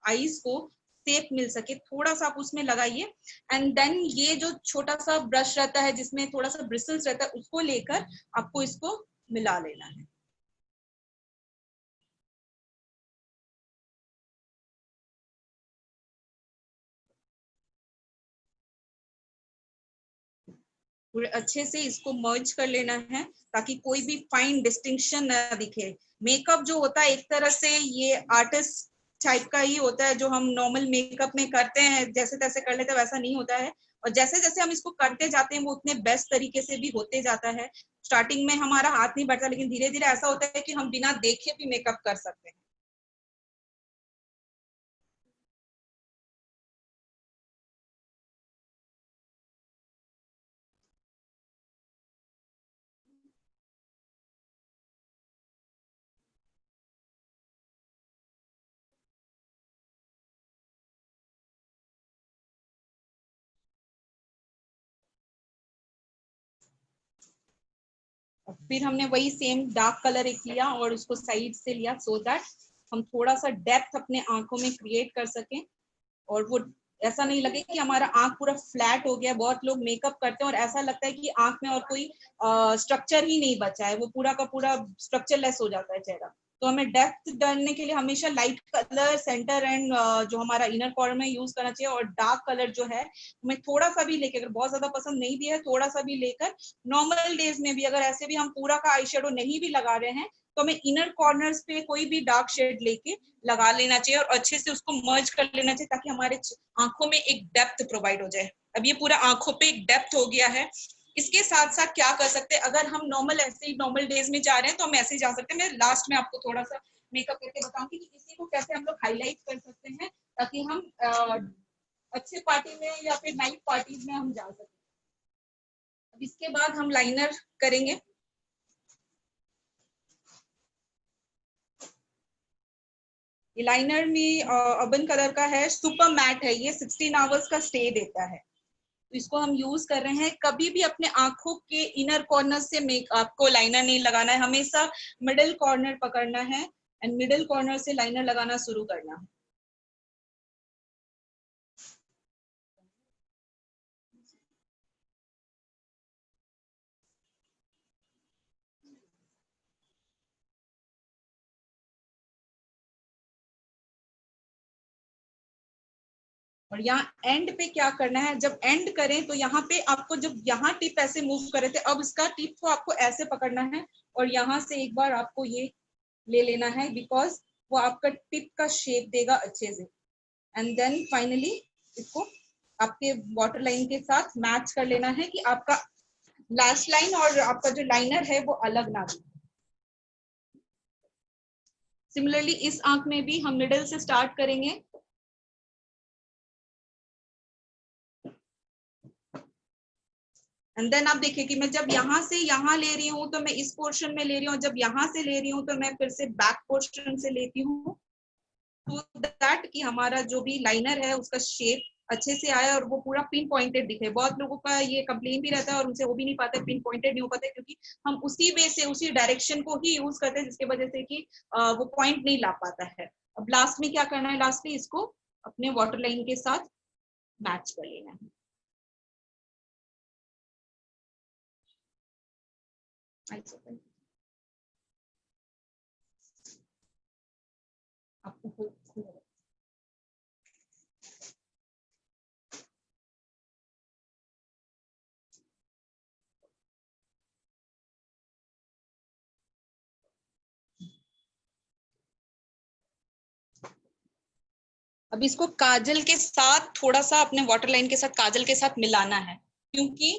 आईज को शेप मिल सके, थोड़ा सा आप उसमें लगाइए। एंड देन ये जो छोटा सा ब्रश रहता है जिसमें थोड़ा सा ब्रिसल्स रहता है, उसको लेकर आपको इसको मिला लेना है। पूरे अच्छे से इसको मर्ज कर लेना है, ताकि कोई भी फाइन डिस्टिंक्शन ना दिखे। मेकअप जो होता है एक तरह से ये आर्टिस्ट टाइप का ही होता है, जो हम नॉर्मल मेकअप में करते हैं जैसे तैसे कर लेते हैं, वैसा नहीं होता है। और जैसे जैसे हम इसको करते जाते हैं वो उतने बेस्ट तरीके से भी होते जाता है। स्टार्टिंग में हमारा हाथ नहीं बढ़ता, लेकिन धीरे धीरे ऐसा होता है कि हम बिना देखे भी मेकअप कर सकते हैं। फिर हमने वही सेम डार्क कलर एक लिया और उसको साइड से लिया सो दैट हम थोड़ा सा डेप्थ अपने आंखों में क्रिएट कर सकें और वो ऐसा नहीं लगे कि हमारा आंख पूरा फ्लैट हो गया। बहुत लोग मेकअप करते हैं और ऐसा लगता है कि आंख में और कोई स्ट्रक्चर ही नहीं बचा है, वो पूरा का पूरा स्ट्रक्चरलेस हो जाता है चेहरा। तो हमें डेप्थ डालने के लिए हमेशा लाइट कलर सेंटर एंड जो हमारा इनर कॉर्नर में यूज करना चाहिए और डार्क कलर जो है हमें थोड़ा सा भी लेकर, अगर बहुत ज्यादा पसंद नहीं भी है थोड़ा सा भी लेकर, नॉर्मल डेज में भी अगर ऐसे भी हम पूरा का आई शेडो नहीं भी लगा रहे हैं तो हमें इनर कॉर्नर्स पे कोई भी डार्क शेड लेके लगा लेना चाहिए और अच्छे से उसको मर्ज कर लेना चाहिए ताकि हमारे आंखों में एक डेप्थ प्रोवाइड हो जाए। अब ये पूरा आंखों पे एक डेप्थ हो गया है। इसके साथ साथ क्या कर सकते हैं, अगर हम नॉर्मल ऐसे ही नॉर्मल डेज में जा रहे हैं तो हम ऐसे ही जा सकते हैं। मैं लास्ट में आपको थोड़ा सा मेकअप करके बताऊंगी कि इसी को कैसे हम लोग हाईलाइट कर सकते हैं ताकि हम अच्छे पार्टी में या फिर नाइट पार्टीज में हम जा सकें। अब इसके बाद हम लाइनर करेंगे। ये लाइनर में अर्बन कलर का है, सुपर मैट है, ये 16 आवर्स का स्टे देता है। तो इसको हम यूज कर रहे हैं। कभी भी अपने आंखों के इनर कॉर्नर से आपको लाइनर नहीं लगाना है, हमेशा मिडिल कॉर्नर पकड़ना है एंड मिडिल कॉर्नर से लाइनर लगाना शुरू करना है। और यहाँ एंड पे क्या करना है, जब एंड करें तो यहाँ पे आपको जब यहाँ टिप ऐसे मूव करे थे, अब इसका टिप को आपको ऐसे पकड़ना है और यहाँ से एक बार आपको ये ले लेना है बिकॉज वो आपका टिप का शेप देगा अच्छे से। एंड देन फाइनली इसको आपके वाटर लाइन के साथ मैच कर लेना है कि आपका लैश लाइन और आपका जो लाइनर है वो अलग ना हो। सिमिलरली इस आंख में भी हम मिडिल से स्टार्ट करेंगे। एंड देन आप देखिए कि मैं जब यहाँ से यहाँ ले रही हूँ तो मैं इस पोर्शन में ले रही हूँ, जब यहाँ से ले रही हूँ तो मैं फिर से बैक पोर्शन से लेती हूँ तो दैट कि हमारा जो भी लाइनर है उसका शेप अच्छे से आया और वो पूरा पिन पॉइंटेड दिखे। बहुत लोगों का ये कंप्लेन भी रहता है और उनसे हो भी नहीं पाता, पिन पॉइंटेड नहीं हो पाता क्योंकि हम उसी वे से उसी डायरेक्शन को ही यूज करते हैं जिसकी वजह से कि वो पॉइंट नहीं ला पाता है। अब लास्ट में क्या करना है, लास्ट में इसको अपने वाटर लाइन के साथ मैच कर लेना है। आपको अब इसको काजल के साथ थोड़ा सा अपने वाटर लाइन के साथ काजल के साथ मिलाना है क्योंकि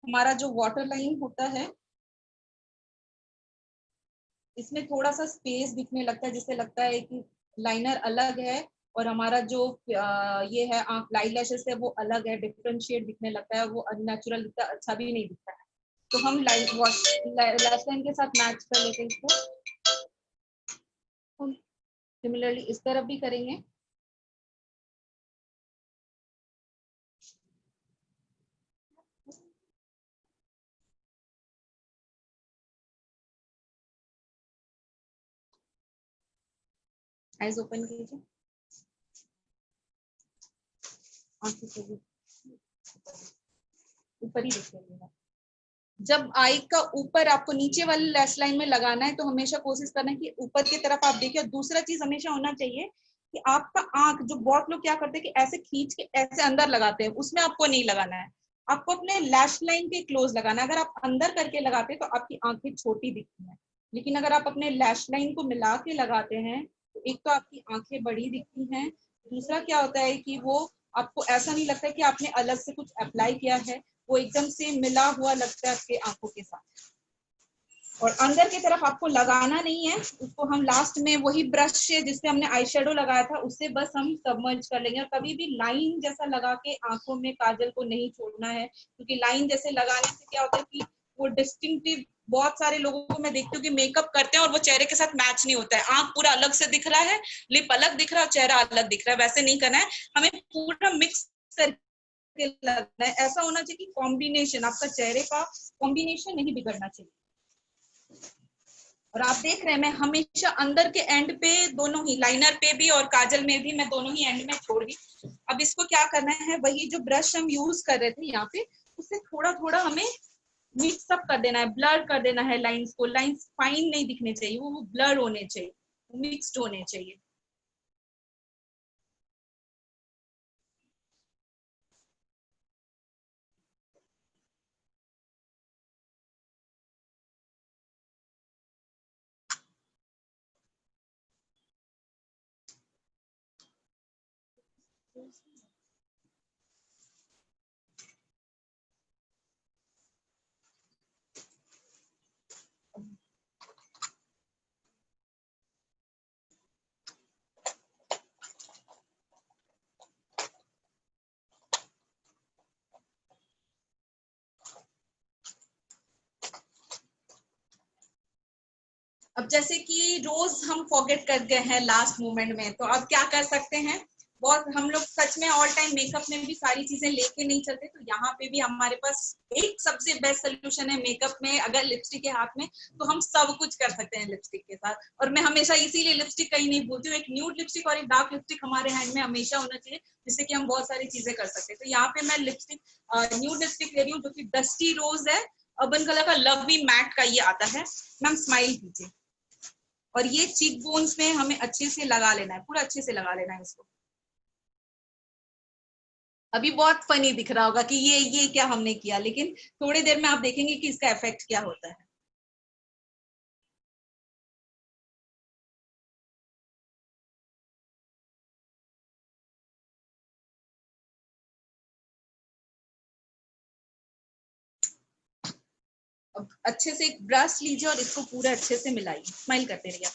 हमारा जो वाटर लाइन होता है इसमें थोड़ा सा स्पेस दिखने लगता है जिससे लगता है कि लाइनर अलग है और हमारा जो ये है लाइट लैशेस है वो अलग है, डिफरेंशिएट दिखने लगता है, वो अननेचुरल दिखता है, अच्छा भी नहीं दिखता है। तो हम लैश लाइन के साथ मैच कर लेते हैं इसको। सिमिलरली इस तरफ भी करेंगे। आईज ओपन कीजिए, ऊपर ही देखिएगा। जब आई का ऊपर आपको नीचे वाले लैश लाइन में लगाना है तो हमेशा कोशिश करना है कि ऊपर की तरफ आप देखिए। और दूसरा चीज हमेशा होना चाहिए कि आपका आंख, जो बहुत लोग क्या करते हैं कि ऐसे खींच के ऐसे अंदर लगाते हैं, उसमें आपको नहीं लगाना है, आपको अपने लैश लाइन के क्लोज लगाना है। अगर आप अंदर करके लगाते हैं तो आपकी आंखें छोटी दिखती हैं, लेकिन अगर आप अपने लैश लाइन को मिला के लगाते हैं तो एक तो आपकी आंखें बड़ी दिखती हैं, दूसरा क्या होता है कि वो आपको ऐसा नहीं लगता है कि आपने अलग से कुछ अप्लाई किया है, वो एकदम से मिला हुआ लगता है आपके आंखों के साथ। और अंदर की तरफ आपको लगाना नहीं है, उसको हम लास्ट में वही ब्रश से जिससे हमने आई शेडो लगाया था उससे बस हम सबमर्ज कर लेंगे। और कभी भी लाइन जैसा लगा के आंखों में काजल को नहीं छोड़ना है क्योंकि लाइन जैसे लगाने से क्या होता है कि वो डिस्टिंक्टिव, बहुत सारे लोगों को मैं देखती हूँ कि मेकअप करते हैं और वो चेहरे के साथ मैच नहीं होता है, आंख पूरा अलग से दिख रहा है, लिप अलग दिख रहा है, चेहरा अलग दिख रहा है। वैसे नहीं करना है, हमें पूरा मिक्स करके लगना है। ऐसा होना चाहिए कि कॉम्बिनेशन, आपका चेहरे का कॉम्बिनेशन नहीं बिगड़ना चाहिए। और आप देख रहे हैं मैं हमेशा अंदर के एंड पे दोनों ही, लाइनर पे भी और काजल में भी, मैं दोनों ही एंड में छोड़ दी। अब इसको क्या करना है, वही जो ब्रश हम यूज कर रहे थे यहाँ पे, उससे थोड़ा थोड़ा हमें मिक्स अप कर देना है, ब्लर कर देना है लाइंस को। लाइंस फाइन नहीं दिखने चाहिए, वो ब्लर होने चाहिए, मिक्स्ड होने चाहिए। अब जैसे कि रोज हम फॉरगेट कर गए हैं लास्ट मोमेंट में, तो अब क्या कर सकते हैं, बहुत हम लोग सच में ऑल टाइम मेकअप में भी सारी चीजें लेके नहीं चलते, तो यहाँ पे भी हमारे पास एक सबसे बेस्ट सोल्यूशन है मेकअप में। अगर लिपस्टिक है हाथ में तो हम सब कुछ कर सकते हैं लिपस्टिक के साथ। और मैं हमेशा इसीलिए लिपस्टिक कहीं नहीं भूलती हूँ, एक न्यूड लिपस्टिक और एक डार्क लिपस्टिक हमारे हैंड में हमेशा होना चाहिए, जिससे कि हम बहुत सारी चीजें कर सकते हैं। तो यहाँ पे मैं लिपस्टिक, न्यूड लिपस्टिक ले रही हूँ जो कि डस्टी रोज है, अर्बन कलर का, लवली मैट का ये आता है। मैम स्माइल कीजिए। और ये चीक बोन्स में हमें अच्छे से लगा लेना है, पूरा अच्छे से लगा लेना है इसको। अभी बहुत फनी दिख रहा होगा कि ये क्या हमने किया, लेकिन थोड़ी देर में आप देखेंगे कि इसका इफेक्ट क्या होता है। अब अच्छे से एक ब्रश लीजिए और इसको पूरा अच्छे से मिलाइए, स्माइल करते रहिए।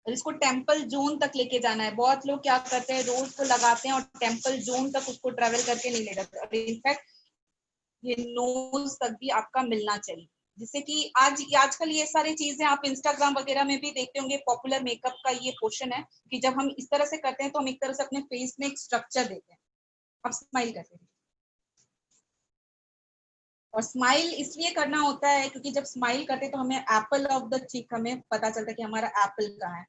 और इसको टेम्पल जोन तक लेके जाना है। बहुत लोग क्या करते हैं, रोज को लगाते हैं और टेम्पल जोन तक उसको ट्रेवल करके नहीं ले जाते, और इनफैक्ट ये नोज तक भी आपका मिलना चाहिए। जिससे कि आजकल ये सारी चीजें आप इंस्टाग्राम वगैरह में भी देखते होंगे, पॉपुलर मेकअप का ये पोर्शन है कि जब हम इस तरह से करते हैं तो हम एक तरह से अपने फेस में एक स्ट्रक्चर देते हैं। आप स्माइल करते हैं, और स्माइल इसलिए करना होता है क्योंकि जब स्माइल करते हैं तो हमें एप्पल ऑफ द चीक, हमें पता चलता है कि हमारा एप्पल कहाँ है।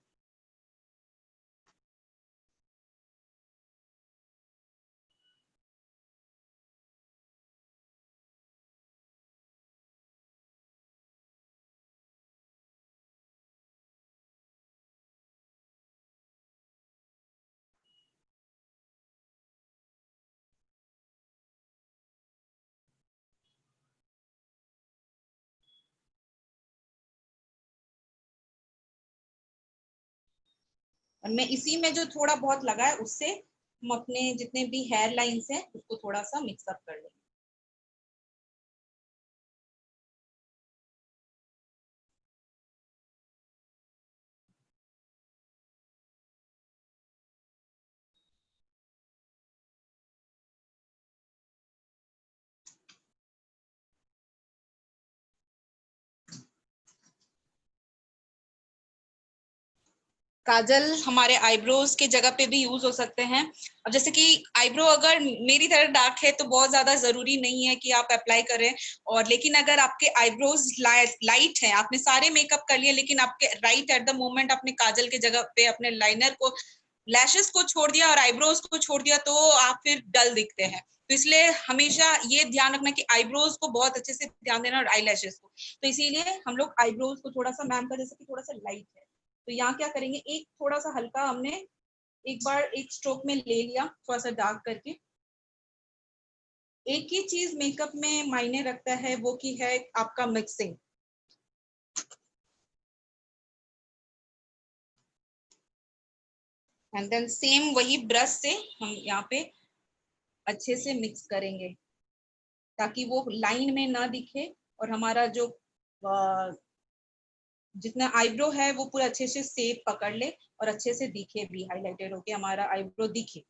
और मैं इसी में जो थोड़ा बहुत लगा है उससे हम अपने जितने भी हेयर लाइंस हैं उसको थोड़ा सा मिक्सअप कर लेंगे। काजल हमारे आईब्रोज के जगह पे भी यूज हो सकते हैं। अब जैसे कि आईब्रो अगर मेरी तरह डार्क है तो बहुत ज्यादा जरूरी नहीं है कि आप अप्लाई करें, और लेकिन अगर आपके आईब्रोज लाइट है, आपने सारे मेकअप कर लिए लेकिन आपके राइट एट द मोमेंट आपने काजल के जगह पे अपने लाइनर को, लैशेस को छोड़ दिया और आईब्रोज को छोड़ दिया, तो आप फिर डल दिखते हैं। तो इसलिए हमेशा ये ध्यान रखना कि आईब्रोज को बहुत अच्छे से ध्यान देना और आई लैशेस को। तो इसीलिए हम लोग आईब्रोज को थोड़ा सा, मैम का जैसे कि थोड़ा सा लाइट है, तो यहाँ क्या करेंगे, एक थोड़ा सा हल्का हमने एक बार एक स्ट्रोक में ले लिया, थोड़ा सा डार्क करके। एक ही चीज मेकअप में मायने रखता है, वो की है आपका मिक्सिंग। एंड देन सेम वही ब्रश से हम यहाँ पे अच्छे से मिक्स करेंगे ताकि वो लाइन में ना दिखे, और हमारा जो जितना आईब्रो है वो पूरा अच्छे से शेप पकड़ ले और अच्छे से दिखे भी, हाईलाइटेड होके हमारा आईब्रो दिखे।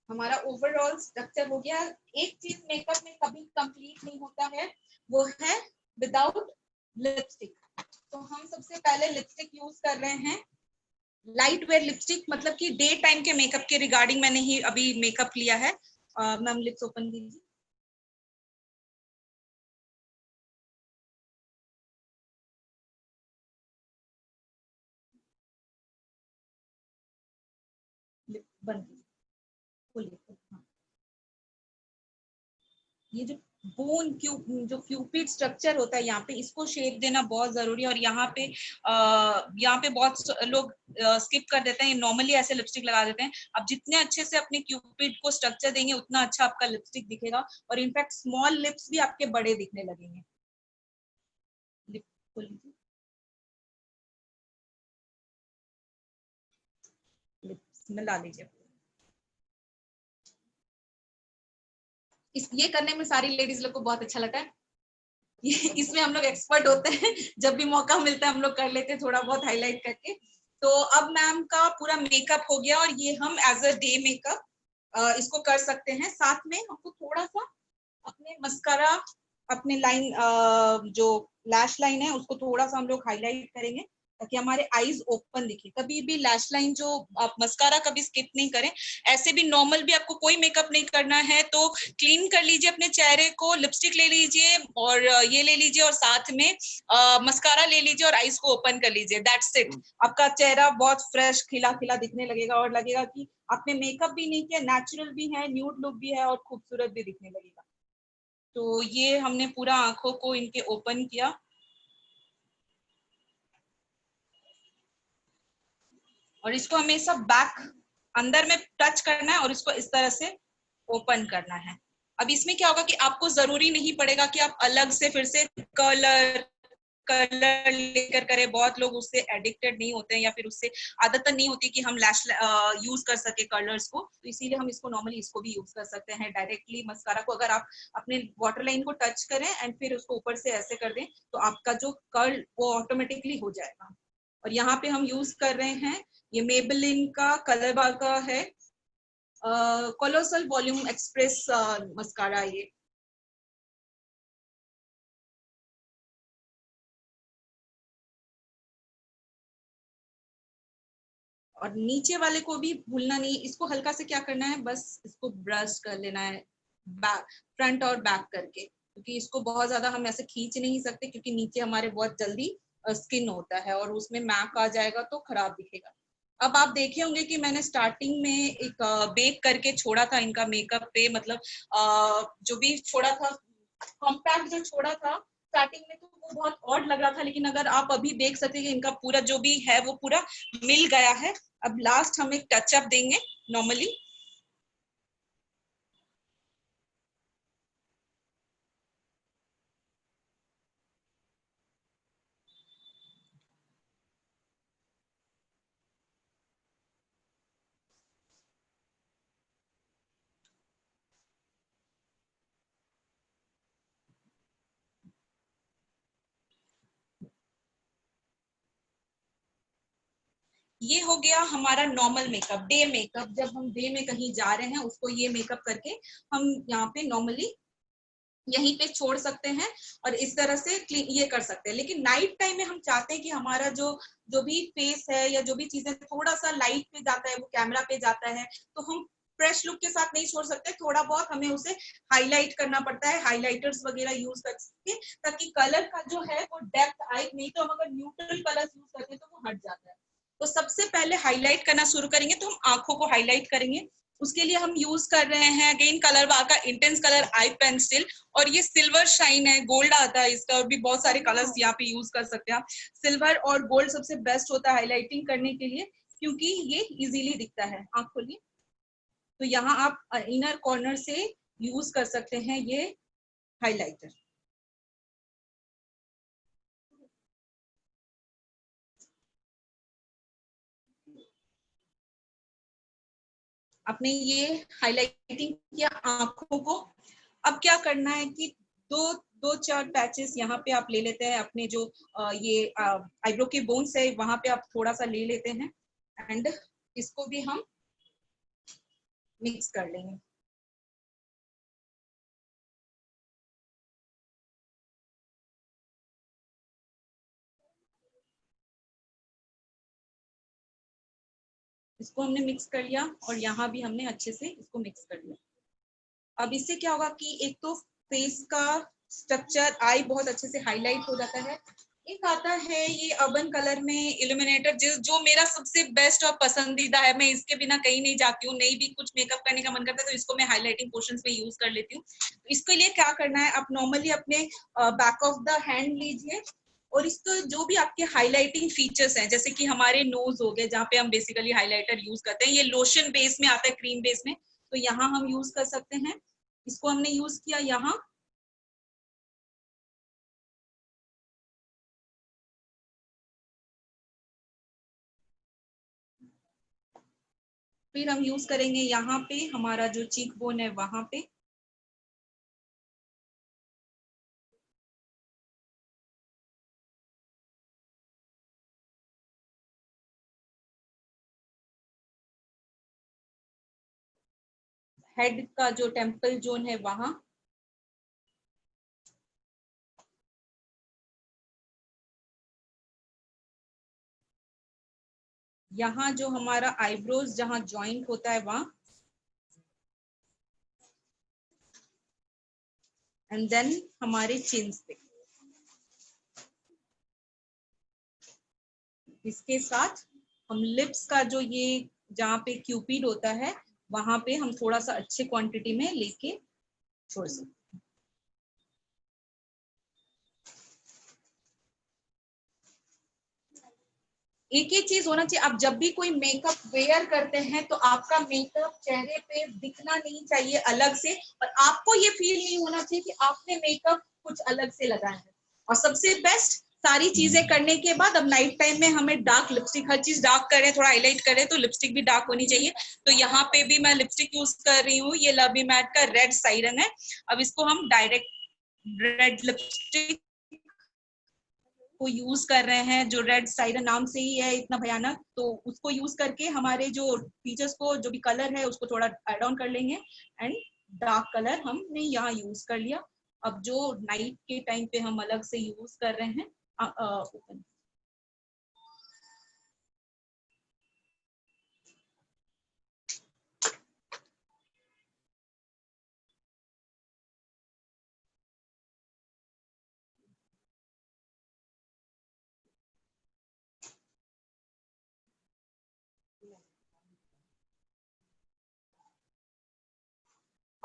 हमारा ओवरऑल स्ट्रक्चर हो गया। एक चीज मेकअप में कभी कंप्लीट नहीं होता है, वो है विदाउट लिपस्टिक। तो हम सबसे पहले लिपस्टिक यूज कर रहे हैं, लाइट वेयर लिपस्टिक, मतलब कि डे टाइम के मेकअप के रिगार्डिंग मैंने ही अभी मेकअप लिया है। मैम लिप्स ओपन कीजिए। बंद कीजिए। हाँ। ये जो बोन जो क्यूपिड स्ट्रक्चर होता है यहाँ पे, इसको शेप देना बहुत जरूरी है। और यहाँ पे बहुत लोग स्किप कर देते हैं, नॉर्मली ऐसे लिपस्टिक लगा देते हैं। अब जितने अच्छे से अपने क्यूपिड को स्ट्रक्चर देंगे उतना अच्छा आपका लिपस्टिक दिखेगा, और इनफैक्ट स्मॉल लिप्स भी आपके बड़े दिखने लगेंगे। लिप खोल लीजिए, लिप्स में ला लीजिए। ये करने में सारी लेडीज लोग को बहुत अच्छा लगता है। इसमें हम लोग एक्सपर्ट होते हैं, जब भी मौका मिलता है हम लोग कर लेते हैं थोड़ा बहुत हाईलाइट करके। तो अब मैम का पूरा मेकअप हो गया, और ये हम एज अ डे मेकअप इसको कर सकते हैं। साथ में हमको थोड़ा सा अपने मस्कारा, अपने लाइन जो लैश लाइन है उसको थोड़ा सा हम लोग हाईलाइट करेंगे, ताकि हमारे आईज ओपन दिखे। कभी भी लैश लाइन जो आप मस्कारा कभी स्किप नहीं करें। ऐसे भी नॉर्मल भी आपको कोई मेकअप नहीं करना है तो क्लीन कर लीजिए अपने चेहरे को, लिपस्टिक ले लीजिए और ये ले लीजिए, और साथ में मस्कारा ले लीजिए और आईज को ओपन कर लीजिए। That's it. आपका चेहरा बहुत फ्रेश खिला खिला दिखने लगेगा, और लगेगा कि आपने मेकअप भी नहीं किया, नेचुरल भी है, न्यूड लुक भी है, और खूबसूरत भी दिखने लगेगा। तो ये हमने पूरा आंखों को इनके ओपन किया, और इसको हमेशा बैक अंदर में टच करना है और इसको इस तरह से ओपन करना है। अब इसमें क्या होगा कि आपको जरूरी नहीं पड़ेगा कि आप अलग से फिर से कलर लेकर करें। बहुत लोग उससे एडिक्टेड नहीं होते हैं, या फिर उससे आदत नहीं होती कि हम लैश यूज कर सके कलर्स को। तो इसीलिए हम इसको नॉर्मली इसको भी यूज कर सकते हैं डायरेक्टली। मस्कारा को अगर आप अपने वाटर लाइन को टच करें एंड फिर उसको ऊपर से ऐसे कर दें, तो आपका जो कर्ल वो ऑटोमेटिकली हो जाएगा। और यहाँ पे हम यूज कर रहे हैं, ये मेबेलिन का कलर बार का है, कोलोसल वॉल्यूम एक्सप्रेस मस्कारा। ये और नीचे वाले को भी भूलना नहीं, इसको हल्का से क्या करना है, बस इसको ब्रश कर लेना है बैक, फ्रंट और बैक करके, क्योंकि इसको बहुत ज्यादा हम ऐसे खींच नहीं सकते, क्योंकि नीचे हमारे बहुत जल्दी स्किन होता है और उसमें मैक आ जाएगा तो खराब दिखेगा। अब आप देखे होंगे कि मैंने स्टार्टिंग में एक बेक करके छोड़ा था इनका मेकअप पे, मतलब जो भी छोड़ा था, कॉम्पैक्ट जो छोड़ा था स्टार्टिंग में, तो वो बहुत ऑड लग रहा था। लेकिन अगर आप अभी देख सकते हैं कि इनका पूरा जो भी है वो पूरा मिल गया है। अब लास्ट हम एक टचअप देंगे नॉर्मली। ये हो गया हमारा नॉर्मल मेकअप, डे मेकअप। जब हम डे में कहीं जा रहे हैं उसको ये मेकअप करके हम यहाँ पे नॉर्मली यहीं पे छोड़ सकते हैं, और इस तरह से ये कर सकते हैं। लेकिन नाइट टाइम में हम चाहते हैं कि हमारा जो भी फेस है या जो भी चीजें थोड़ा सा लाइट पे जाता है, वो कैमरा पे जाता है, तो हम फ्रेश लुक के साथ नहीं छोड़ सकते। थोड़ा बहुत हमें उसे हाईलाइट करना पड़ता है, हाईलाइटर्स वगैरह यूज करके, ताकि कलर का जो है वो डेप्थ आए। नहीं तो हम अगर न्यूट्रल कलर यूज करते हैं तो वो हट जाता है। तो सबसे पहले हाईलाइट करना शुरू करेंगे तो हम आंखों को हाईलाइट करेंगे। उसके लिए हम यूज कर रहे हैं अगेन कलर बार का इंटेंस कलर आई पेंसिल, और ये सिल्वर शाइन है, गोल्ड आता है इसका, और भी बहुत सारे कलर्स यहाँ पे यूज कर सकते हैं आप। सिल्वर और गोल्ड सबसे बेस्ट होता है हाईलाइटिंग करने के लिए, क्योंकि ये इजीली दिखता है। आंख खोलिए। तो यहाँ आप इनर कॉर्नर से यूज कर सकते हैं ये हाईलाइटर। आपने ये हाईलाइटिंग किया आंखों को। अब क्या करना है कि दो चार पैचेस यहाँ पे आप ले लेते हैं, अपने जो ये आईब्रो के बोन्स है वहां पे आप थोड़ा सा ले लेते हैं, एंड इसको भी हम मिक्स कर लेंगे। इसको हमने मिक्स कर लिया और यहाँ भी हमने अच्छे से इसको मिक्स कर लिया। अब इससे क्या होगा कि एक तो फेस का स्ट्रक्चर, आई बहुत अच्छे से हाईलाइट हो जाता है। एक आता है ये अर्बन कलर में इल्यूमिनेटर, जो मेरा सबसे बेस्ट और पसंदीदा है। मैं इसके बिना कहीं नहीं जाती हूँ, नहीं भी कुछ मेकअप करने का मन करता है तो इसको मैं हाईलाइटिंग पोर्शंस में यूज कर लेती हूँ। तो इसके लिए क्या करना है, आप नॉर्मली अपने बैक ऑफ द हैंड लीजिए और इसको जो भी आपके हाईलाइटिंग फीचर्स हैं, जैसे कि हमारे नोज हो गए जहाँ पे हम बेसिकली हाईलाइटर यूज करते हैं, ये लोशन बेस में आता है, क्रीम बेस में, तो यहाँ हम यूज कर सकते हैं। इसको हमने यूज किया यहाँ, फिर हम यूज करेंगे यहाँ पे हमारा जो चीक बोन है वहां पे, हेड का जो टेम्पल जोन है वहां, यहाँ जो हमारा आईब्रोज जहाँ जॉइंट होता है वहां, एंड देन हमारे चिन्स पे। इसके साथ हम लिप्स का जो ये जहाँ पे क्यूपिड होता है वहां पे हम थोड़ा सा अच्छे क्वांटिटी में लेके छोड़ सकते। एक ही चीज होना चाहिए, आप जब भी कोई मेकअप वेयर करते हैं तो आपका मेकअप चेहरे पे दिखना नहीं चाहिए अलग से, और आपको ये फील नहीं होना चाहिए कि आपने मेकअप कुछ अलग से लगाया है। और सबसे बेस्ट, सारी चीजें करने के बाद अब नाइट टाइम में हमें डार्क लिपस्टिक, हर चीज डार्क करें, थोड़ा हाईलाइट करें तो लिपस्टिक भी डार्क होनी चाहिए। तो यहाँ पे भी मैं लिपस्टिक यूज कर रही हूँ, ये लवी मैट का रेड साइरन है। अब इसको हम डायरेक्ट रेड लिपस्टिक को यूज कर रहे हैं, जो रेड साइरन नाम से ही है इतना भयानक, तो उसको यूज करके हमारे जो फीचर्स को, जो भी कलर है उसको थोड़ा एड ऑन कर लेंगे। एंड डार्क कलर हमने यहाँ यूज कर लिया। अब जो नाइट के टाइम पे हम अलग से यूज कर रहे हैं, ओपन।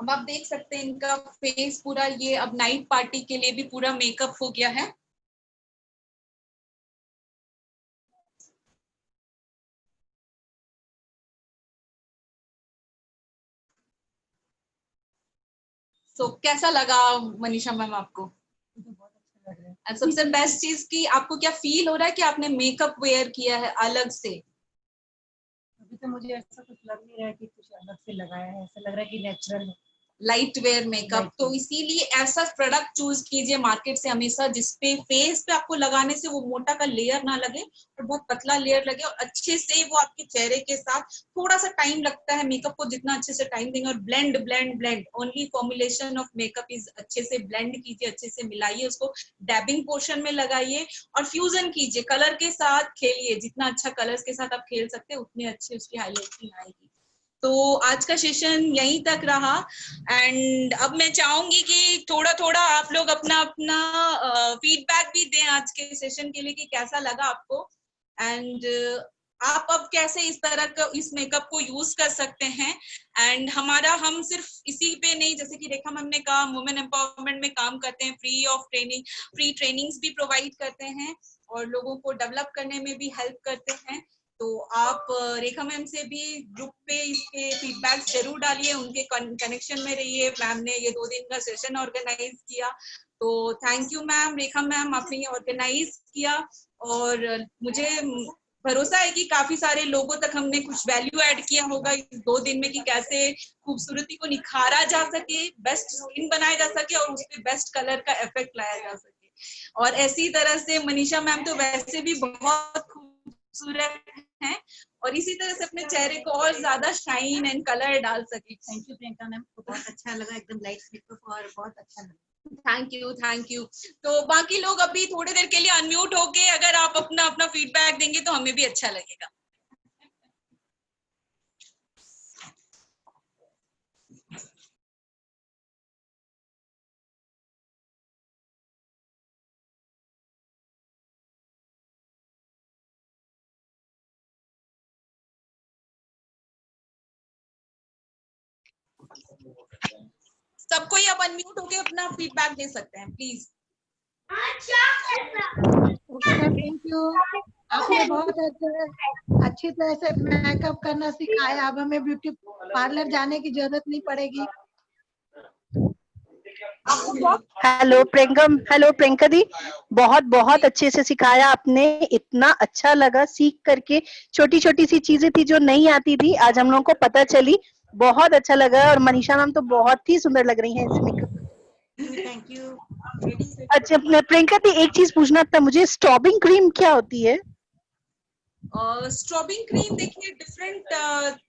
अब आप देख सकते हैं इनका फेस पूरा, ये अब नाइट पार्टी के लिए भी पूरा मेकअप हो गया है। सो कैसा लगा मनीषा मैम आपको? बहुत अच्छा लग रहा है। और सबसे बेस्ट चीज की आपको क्या फील हो रहा है कि आपने मेकअप वेयर किया है अलग से? अभी तो मुझे ऐसा कुछ लग नहीं रहा है कि कुछ अलग से लगाया है, ऐसा लग रहा है कि नेचुरल है। लाइट वेयर मेकअप, तो इसीलिए ऐसा प्रोडक्ट चूज कीजिए मार्केट से हमेशा जिसपे फेस पे आपको लगाने से वो मोटा का लेयर ना लगे और बहुत पतला लेयर लगे, और अच्छे से वो आपके चेहरे के साथ, थोड़ा सा टाइम लगता है मेकअप को, जितना अच्छे से टाइम देंगे, और blend blend blend, only formulation of makeup is, अच्छे से ब्लेंड कीजिए, अच्छे से मिलाइए, उसको डैबिंग पोर्शन में लगाइए और फ्यूजन कीजिए, कलर के साथ खेलिए। जितना अच्छा कलर्स के साथ आप खेल सकते हैं उतनी अच्छी उसकी हाईलाइटिंग आएगी। तो आज का सेशन यहीं तक रहा, एंड अब मैं चाहूंगी कि थोड़ा थोड़ा आप लोग अपना अपना फीडबैक भी दें आज के सेशन के लिए कि कैसा लगा आपको, एंड आप अब कैसे इस तरह का इस मेकअप को यूज कर सकते हैं। एंड हम सिर्फ इसी पे नहीं, जैसे कि रेखा मैम ने कहा, वुमेन एम्पावरमेंट में काम करते हैं, फ्री ट्रेनिंग्स भी प्रोवाइड करते हैं और लोगों को डेवलप करने में भी हेल्प करते हैं। तो आप रेखा मैम से भी ग्रुप पे इसके फीडबैक जरूर डालिए, उनके कनेक्शन में रहिए। मैम ने ये 2 दिन का सेशन ऑर्गेनाइज किया, तो thank you ma'am. Rekha ma'am, आपने ये ऑर्गेनाइज किया और मुझे भरोसा है कि काफी सारे लोगों तक हमने कुछ वैल्यू ऐड किया होगा इस 2 दिन में, कि कैसे खूबसूरती को निखारा जा सके, बेस्ट स्किन बनाया जा सके और उस पर बेस्ट कलर का इफेक्ट लाया जा सके। और ऐसी तरह से मनीषा मैम तो वैसे भी बहुत खूबसूरत हैं और इसी तरह से अपने चेहरे को और ज्यादा शाइन एंड कलर डाल सके। थैंक यू प्रियंका मैम, बहुत अच्छा लगा, एकदम लाइट मेकअप और बहुत अच्छा लगा। Thank you, thank you. तो बाकी लोग अभी थोड़ी देर के लिए अनम्यूट होके अगर आप अपना अपना फीडबैक देंगे तो हमें भी अच्छा लगेगा। सब कोई अब अनम्यूट होके अपना फीडबैक दे सकते हैं please. Okay ma'am, thank you. आपने बहुत अच्छी तरह से मेकअप करना सिखाया, अब हमें ब्यूटी पार्लर जाने की जरूरत नहीं पड़ेगी। हेलो प्रियंका दी, बहुत बहुत अच्छे से सिखाया आपने, इतना अच्छा लगा सीख करके। छोटी छोटी सी चीजें थी जो नहीं आती थी, आज हम लोगों को पता चली, बहुत अच्छा लगा। और मनीषा मैम तो बहुत ही सुंदर लग रही हैं इस मेकअप। Thank you. अच्छा प्रियंका दी, एक चीज पूछना था मुझे, स्ट्रॉबिंग क्रीम क्या होती है? स्ट्रॉबिंग क्रीम देखिए डिफरेंट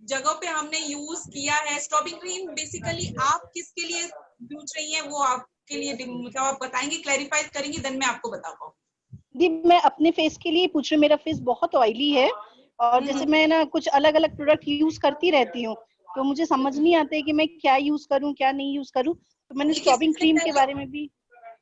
जगहों पे हमने यूज किया है। स्ट्रॉबिंग क्रीम बेसिकली आप किसके लिए पूछ रही हैं, वो आपके लिए मतलब आप बताएंगे, क्लैरिफाई करेंगे, देन मैं आपको बता पाऊँ। दी मैं अपने फेस के लिए पूछ रही हूँ, मेरा फेस बहुत ऑयली है और जैसे मैं ना कुछ अलग अलग प्रोडक्ट यूज करती रहती हूँ, तो मुझे समझ नहीं आता है कि मैं क्या यूज करूँ क्या नहीं यूज करूँ, तो मैंने देखिए स्ट्रॉबिंग सबसे क्रीम के पहले, बारे में भी।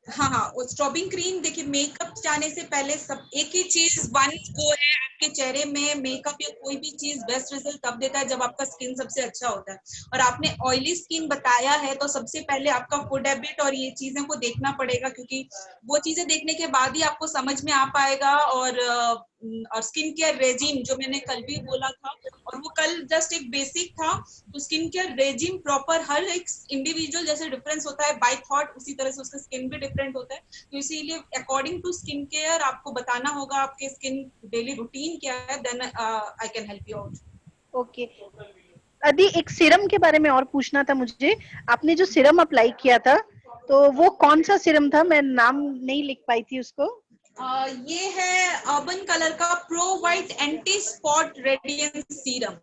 हाँ, वो स्ट्रॉबिंग क्रीम देखिए मेकअप जाने से पहले सब एक ही चीज वन वो है, आपके चेहरे में मेकअप या कोई भी चीज बेस्ट रिजल्ट तब देता है जब आपका स्किन सबसे अच्छा होता है। और आपने ऑयली स्किन बताया है तो सबसे पहले आपका फूड हैबिट और ये चीजें को देखना पड़ेगा, क्योंकि वो चीजें देखने के बाद ही आपको समझ में आ पाएगा। और स्किन केयर रेजिम जो मैंने कल भी बोला था, और वो कल जस्ट एक बेसिक था, तो स्किन केयर रेजिम प्रॉपर हर एक इंडिविजुअल जैसे डिफरेंस होता है बाय थॉट, उसी तरह से उसका स्किन भी डिफरेंट होता है। तो इसीलिए अकॉर्डिंग टू स्किन केयर आपको बताना होगा आपके स्किन डेली रूटीन क्या है, then I can help you out. Okay Adi, एक सीरम के बारे में और पूछना था मुझे। आपने जो सीरम अप्लाई किया था तो वो कौन सा सीरम था? मैं नाम नहीं लिख पाई थी उसको। ये है अर्बन कलर का pro white anti spot radiance serum.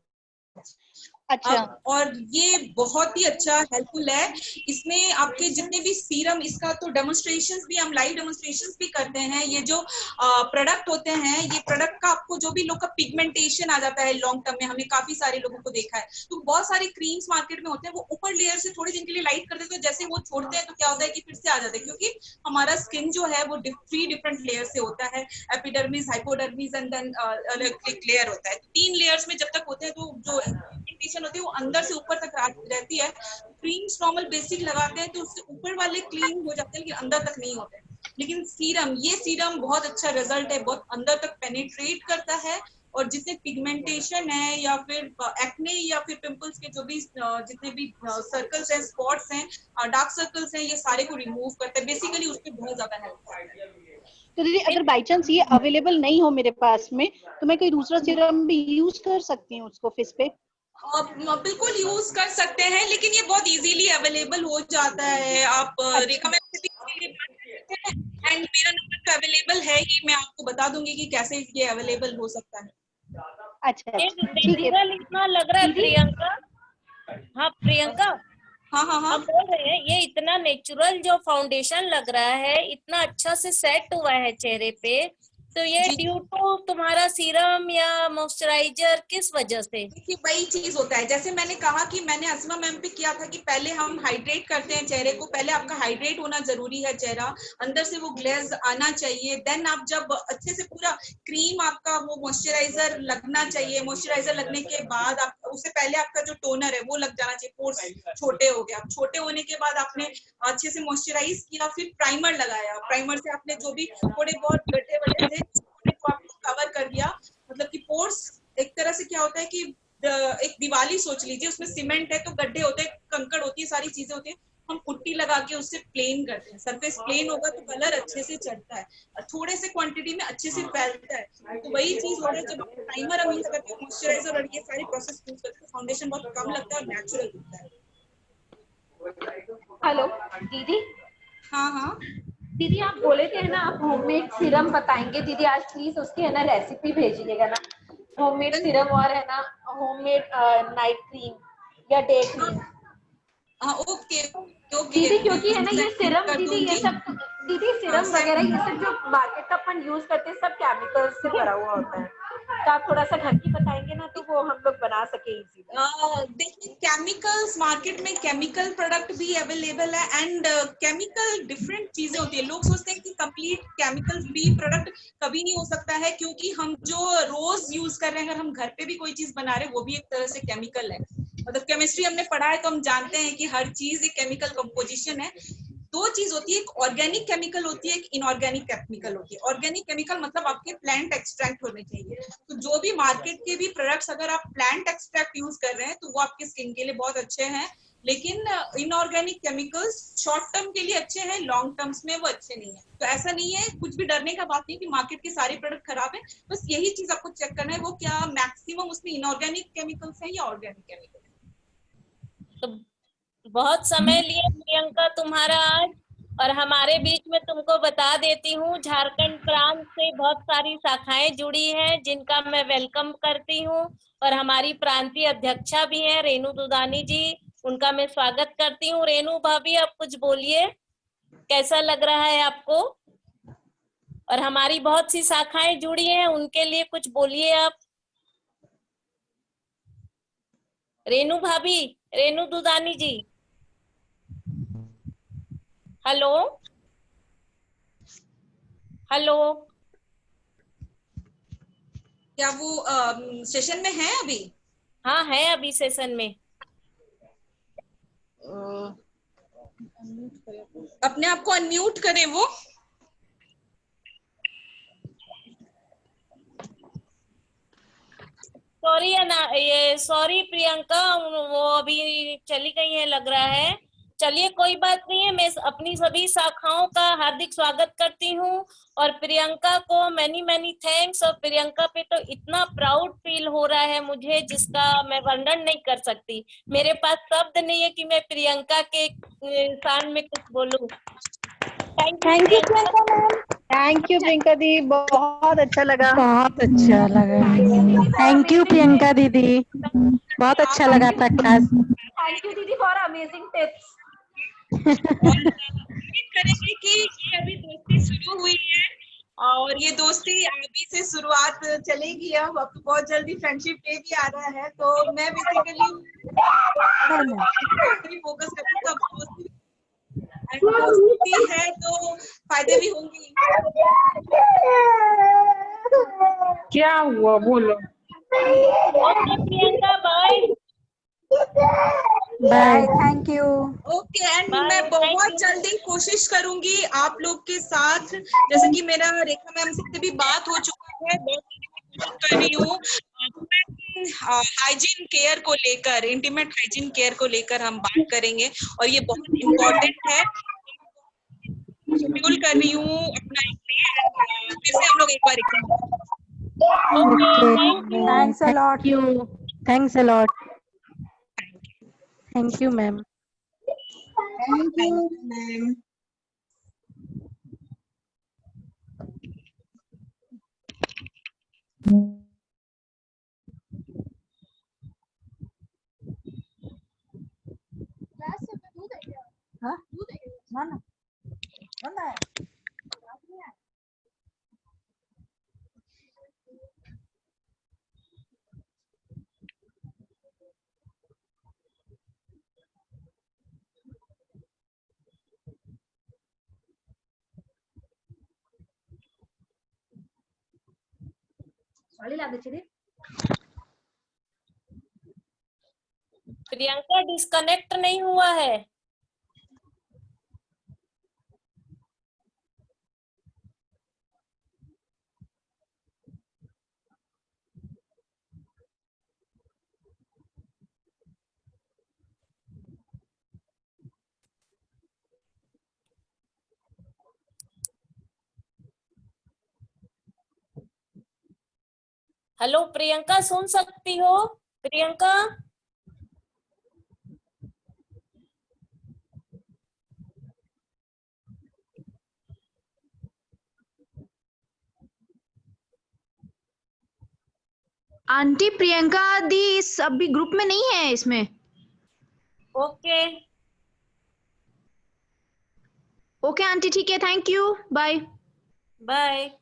अच्छा। और ये बहुत ही अच्छा हेल्पफुल है। इसमें आपके जितने भी सीरम, इसका तो डेमोन्स्ट्रेशंस भी, हम लाइव डेमोन्स्ट्रेशंस भी करते हैं। ये जो प्रोडक्ट होते हैं, ये प्रोडक्ट का आपको जो भी लोग का पिगमेंटेशन आ जाता है लॉन्ग टर्म में, हमने काफी सारे लोगों को देखा है, तो बहुत सारे क्रीम्स मार्केट में होते हैं, वो ऊपर लेयर से थोड़े दिन के लिए लाइट कर देते हैं, जैसे वो छोड़ते हैं तो क्या होता है कि फिर से आ जाता है, क्योंकि हमारा स्किन जो है वो 3 डिफरेंट लेयर से होता है, एपिडर्मिस, हाइपोडर्मिस एंड देन एक लेयर होता है। 3 लेयर्स में जब तक होते हैं तो जो पिगमेंटेशन होती है वो अंदर से ऊपर तक रहती है। क्रीम्स नॉर्मल बेसिक लगाते हैं तो उससे ऊपर वाले क्लीन हो जाते हैं, लेकिन अंदर तक नहीं होते। लेकिन सीरम, ये सीरम बहुत अच्छा रिजल्ट है, बहुत अंदर तक पेनिट्रेट करता है, और जितने पिगमेंटेशन है या फिर एक्ने या फिर पिंपल्स के जो भी जितने भी सर्कल्स हैं, स्पॉट्स हैं, डार्क सर्कल्स हैं, ये सारे को रिमूव करता है। बेसिकली उसपे बहुत ज्यादा हेल्प करता है। तो दीदी अगर बाई चांस ये अवेलेबल नहीं हो मेरे पास में, तो मैं कोई दूसरा सीरम भी यूज कर सकती हूँ उसको फेस पे? बिल्कुल यूज कर सकते हैं, लेकिन ये बहुत इजीली अवेलेबल हो जाता है। आप रिकमेंड एंड मेरा नंबर तो अवेलेबल है ही, मैं आपको बता दूंगी कि कैसे ये अवेलेबल हो सकता है। अच्छा ये ठीक है नेचुरल इतना लग रहा है प्रियंका। हाँ प्रियंका, हाँ हाँ हाँ, हम बोल रहे हैं ये इतना नेचुरल जो फाउंडेशन लग रहा है, इतना अच्छा से सेट हुआ है चेहरे पे, तो ये जी ड्यू टू तुम्हारा सीरम या मॉइस्चराइजर किस वजह से? देखिए वही चीज होता है, जैसे मैंने कहा कि मैंने असमा मैम पे किया था कि पहले हम हाइड्रेट करते हैं चेहरे को, पहले आपका हाइड्रेट होना जरूरी है, चेहरा अंदर से वो ग्लेज आना चाहिए। देन आप जब अच्छे से पूरा क्रीम आपका वो मॉइस्चराइजर लगना चाहिए, मॉइस्चराइजर लगने के बाद आप उससे पहले आपका जो टोनर है वो लग जाना चाहिए। पोर्स छोटे हो गए, अब छोटे होने के बाद आपने अच्छे से मॉइस्चराइज किया, फिर प्राइमर लगाया, प्राइमर से आपने जो भी थोड़े बहुत गड्ढे वड्ढे थे को आपको कवर कर दिया। मतलब कि पोर्स एक तरह से क्या होता है कि एक दिवाली सोच लीजिए, उसमें सीमेंट है तो गड्ढे होते हैं, कंकड़ होती है, सारी चीजें होती है, हम पुट्टी लगा के उससे प्लेन करते हैं। सरफेस प्लेन होगा तो कलर अच्छे से चढ़ता है, थोड़े से क्वांटिटी में अच्छे से फैलता है। तो वही चीज होता है जब आप प्राइमर हम यूज करते हैं, मॉइस्चराइजर और ये सारे प्रोसेस यूज करते हैं, फाउंडेशन बहुत कम लगता है और नेचुरल दिखता है। हेलो दीदी, हाँ हाँ दीदी आप बोले थे ना आप होममेड सीरम बताएंगे, दीदी आज प्लीज उसकी है ना रेसिपी भेजिएगा ना, होममेड सीरम और है ना होममेड नाइट क्रीम या डे क्रीम। हाँ ओके ओके, दीदी क्योंकि है ना ये सीरम कर दीदी ये दूंगी। सब, दीदी हाँ सीरम सेंड। वगैरह ये सब जो मार्केट का अपन यूज करते हैं सब केमिकल्स से भरा हुआ होता है, तो आप थोड़ा सा घर की बताएंगे ना तो वो हम लोग बना सके इजीली। देखिए केमिकल्स, मार्केट में केमिकल प्रोडक्ट भी अवेलेबल है एंड केमिकल डिफरेंट चीजें होती है। लोग सोचते हैं कि कंप्लीट केमिकल फ्री प्रोडक्ट कभी नहीं हो सकता है, क्योंकि हम जो रोज यूज कर रहे हैं, अगर हम घर पे भी कोई चीज बना रहे हैं वो भी एक तरह से केमिकल है। मतलब केमिस्ट्री हमने पढ़ा है तो हम जानते हैं कि हर चीज एक केमिकल कंपोजिशन है। दो चीज होती है, एक ऑर्गेनिक केमिकल होती है, एक इनऑर्गेनिक केमिकल होती है। ऑर्गेनिक केमिकल मतलब आपके प्लांट एक्सट्रैक्ट होने चाहिए। तो जो भी मार्केट के भी प्रोडक्ट्स अगर आप प्लांट एक्सट्रैक्ट यूज कर रहे हैं तो वो आपके स्किन के लिए बहुत अच्छे हैं, लेकिन इनऑर्गेनिक केमिकल्स शॉर्ट टर्म के लिए अच्छे हैं, लॉन्ग टर्म्स में वो अच्छे नहीं है। तो ऐसा नहीं है, कुछ भी डरने का बात नहीं कि मार्केट के सारे प्रोडक्ट खराब है। बस यही चीज आपको चेक करना है वो क्या मैक्सिमम उसमें इनऑर्गेनिक केमिकल्स है या ऑर्गेनिक केमिकल। तो बहुत समय लिए प्रियंका तुम्हारा आज, और हमारे बीच में तुमको बता देती हूँ झारखंड प्रांत से बहुत सारी शाखाएं जुड़ी हैं जिनका मैं वेलकम करती हूँ, और हमारी प्रांतीय अध्यक्षा भी हैं रेनू दुदानी जी, उनका मैं स्वागत करती हूँ। रेनू भाभी आप कुछ बोलिए, कैसा लग रहा है आपको? और हमारी बहुत सी शाखाएं जुड़ी हैं उनके लिए कुछ बोलिए आप। रेनू भाभी, रेनू दुदानी जी, हेलो हेलो। क्या वो सेशन में है अभी? हाँ है अभी सेशन में। अपने आप को अनम्यूट करें वो। सॉरी ये सॉरी प्रियंका, वो अभी चली गई है लग रहा है। चलिए कोई बात नहीं है, मैं अपनी सभी शाखाओं का हार्दिक स्वागत करती हूँ, और प्रियंका को मैनी मैनी थैंक्स। और प्रियंका पे तो इतना प्राउड फील हो रहा है मुझे जिसका मैं वर्णन नहीं कर सकती। मेरे पास शब्द नहीं है कि मैं प्रियंका के शान में कुछ बोलूं। Thank you Priyanka ma'am. Thank you Priyanka दी, बहुत अच्छा लगा। बहुत अच्छा लगा। थैंक यू प्रियंका दीदी, बहुत अच्छा लगा था क्लास। थैंक यू दीदी फॉर अमेजिंग टिप्स। और उम्मीद करेंगे कि ये अभी दोस्ती शुरू हुई है और ये दोस्ती अभी से शुरुआत चलेगी। अब तो बहुत जल्दी फ्रेंडशिप डे भी आ रहा है, तो मैं बेसिकली फोकस करूंगा। दोस्ती है तो फायदे भी होंगे। क्या हुआ बोलो? Okay Priyanka, bye bye, thank you. Okay and bye, मैं थैंक बहुत यू। जल्दी कोशिश करूंगी आप लोग के साथ, जैसे कि मेरा रेखा मैम से भी बात हो चुका है, बहुत जल्दी मैं कोशिश कर रही हूँ हाइजीन केयर को लेकर, इंटीमेट हाइजीन केयर को लेकर हम बात करेंगे, और ये बहुत इम्पोर्टेंट है। शेड्यूल कर रही हूँ अपना फिर से हम लोग एक बार okay, thank you. Thanks a lot. Thanks a lot. Thank you ma'am. Thank you ma'am. हाँ ना ना ना प्रियंका डिस्कनेक्ट नहीं हुआ है। हेलो प्रियंका, सुन सकती हो? प्रियंका, आंटी प्रियंका दी इस अभी ग्रुप में नहीं है इसमें। ओके ओके आंटी ठीक है, थैंक यू, बाय। बाय।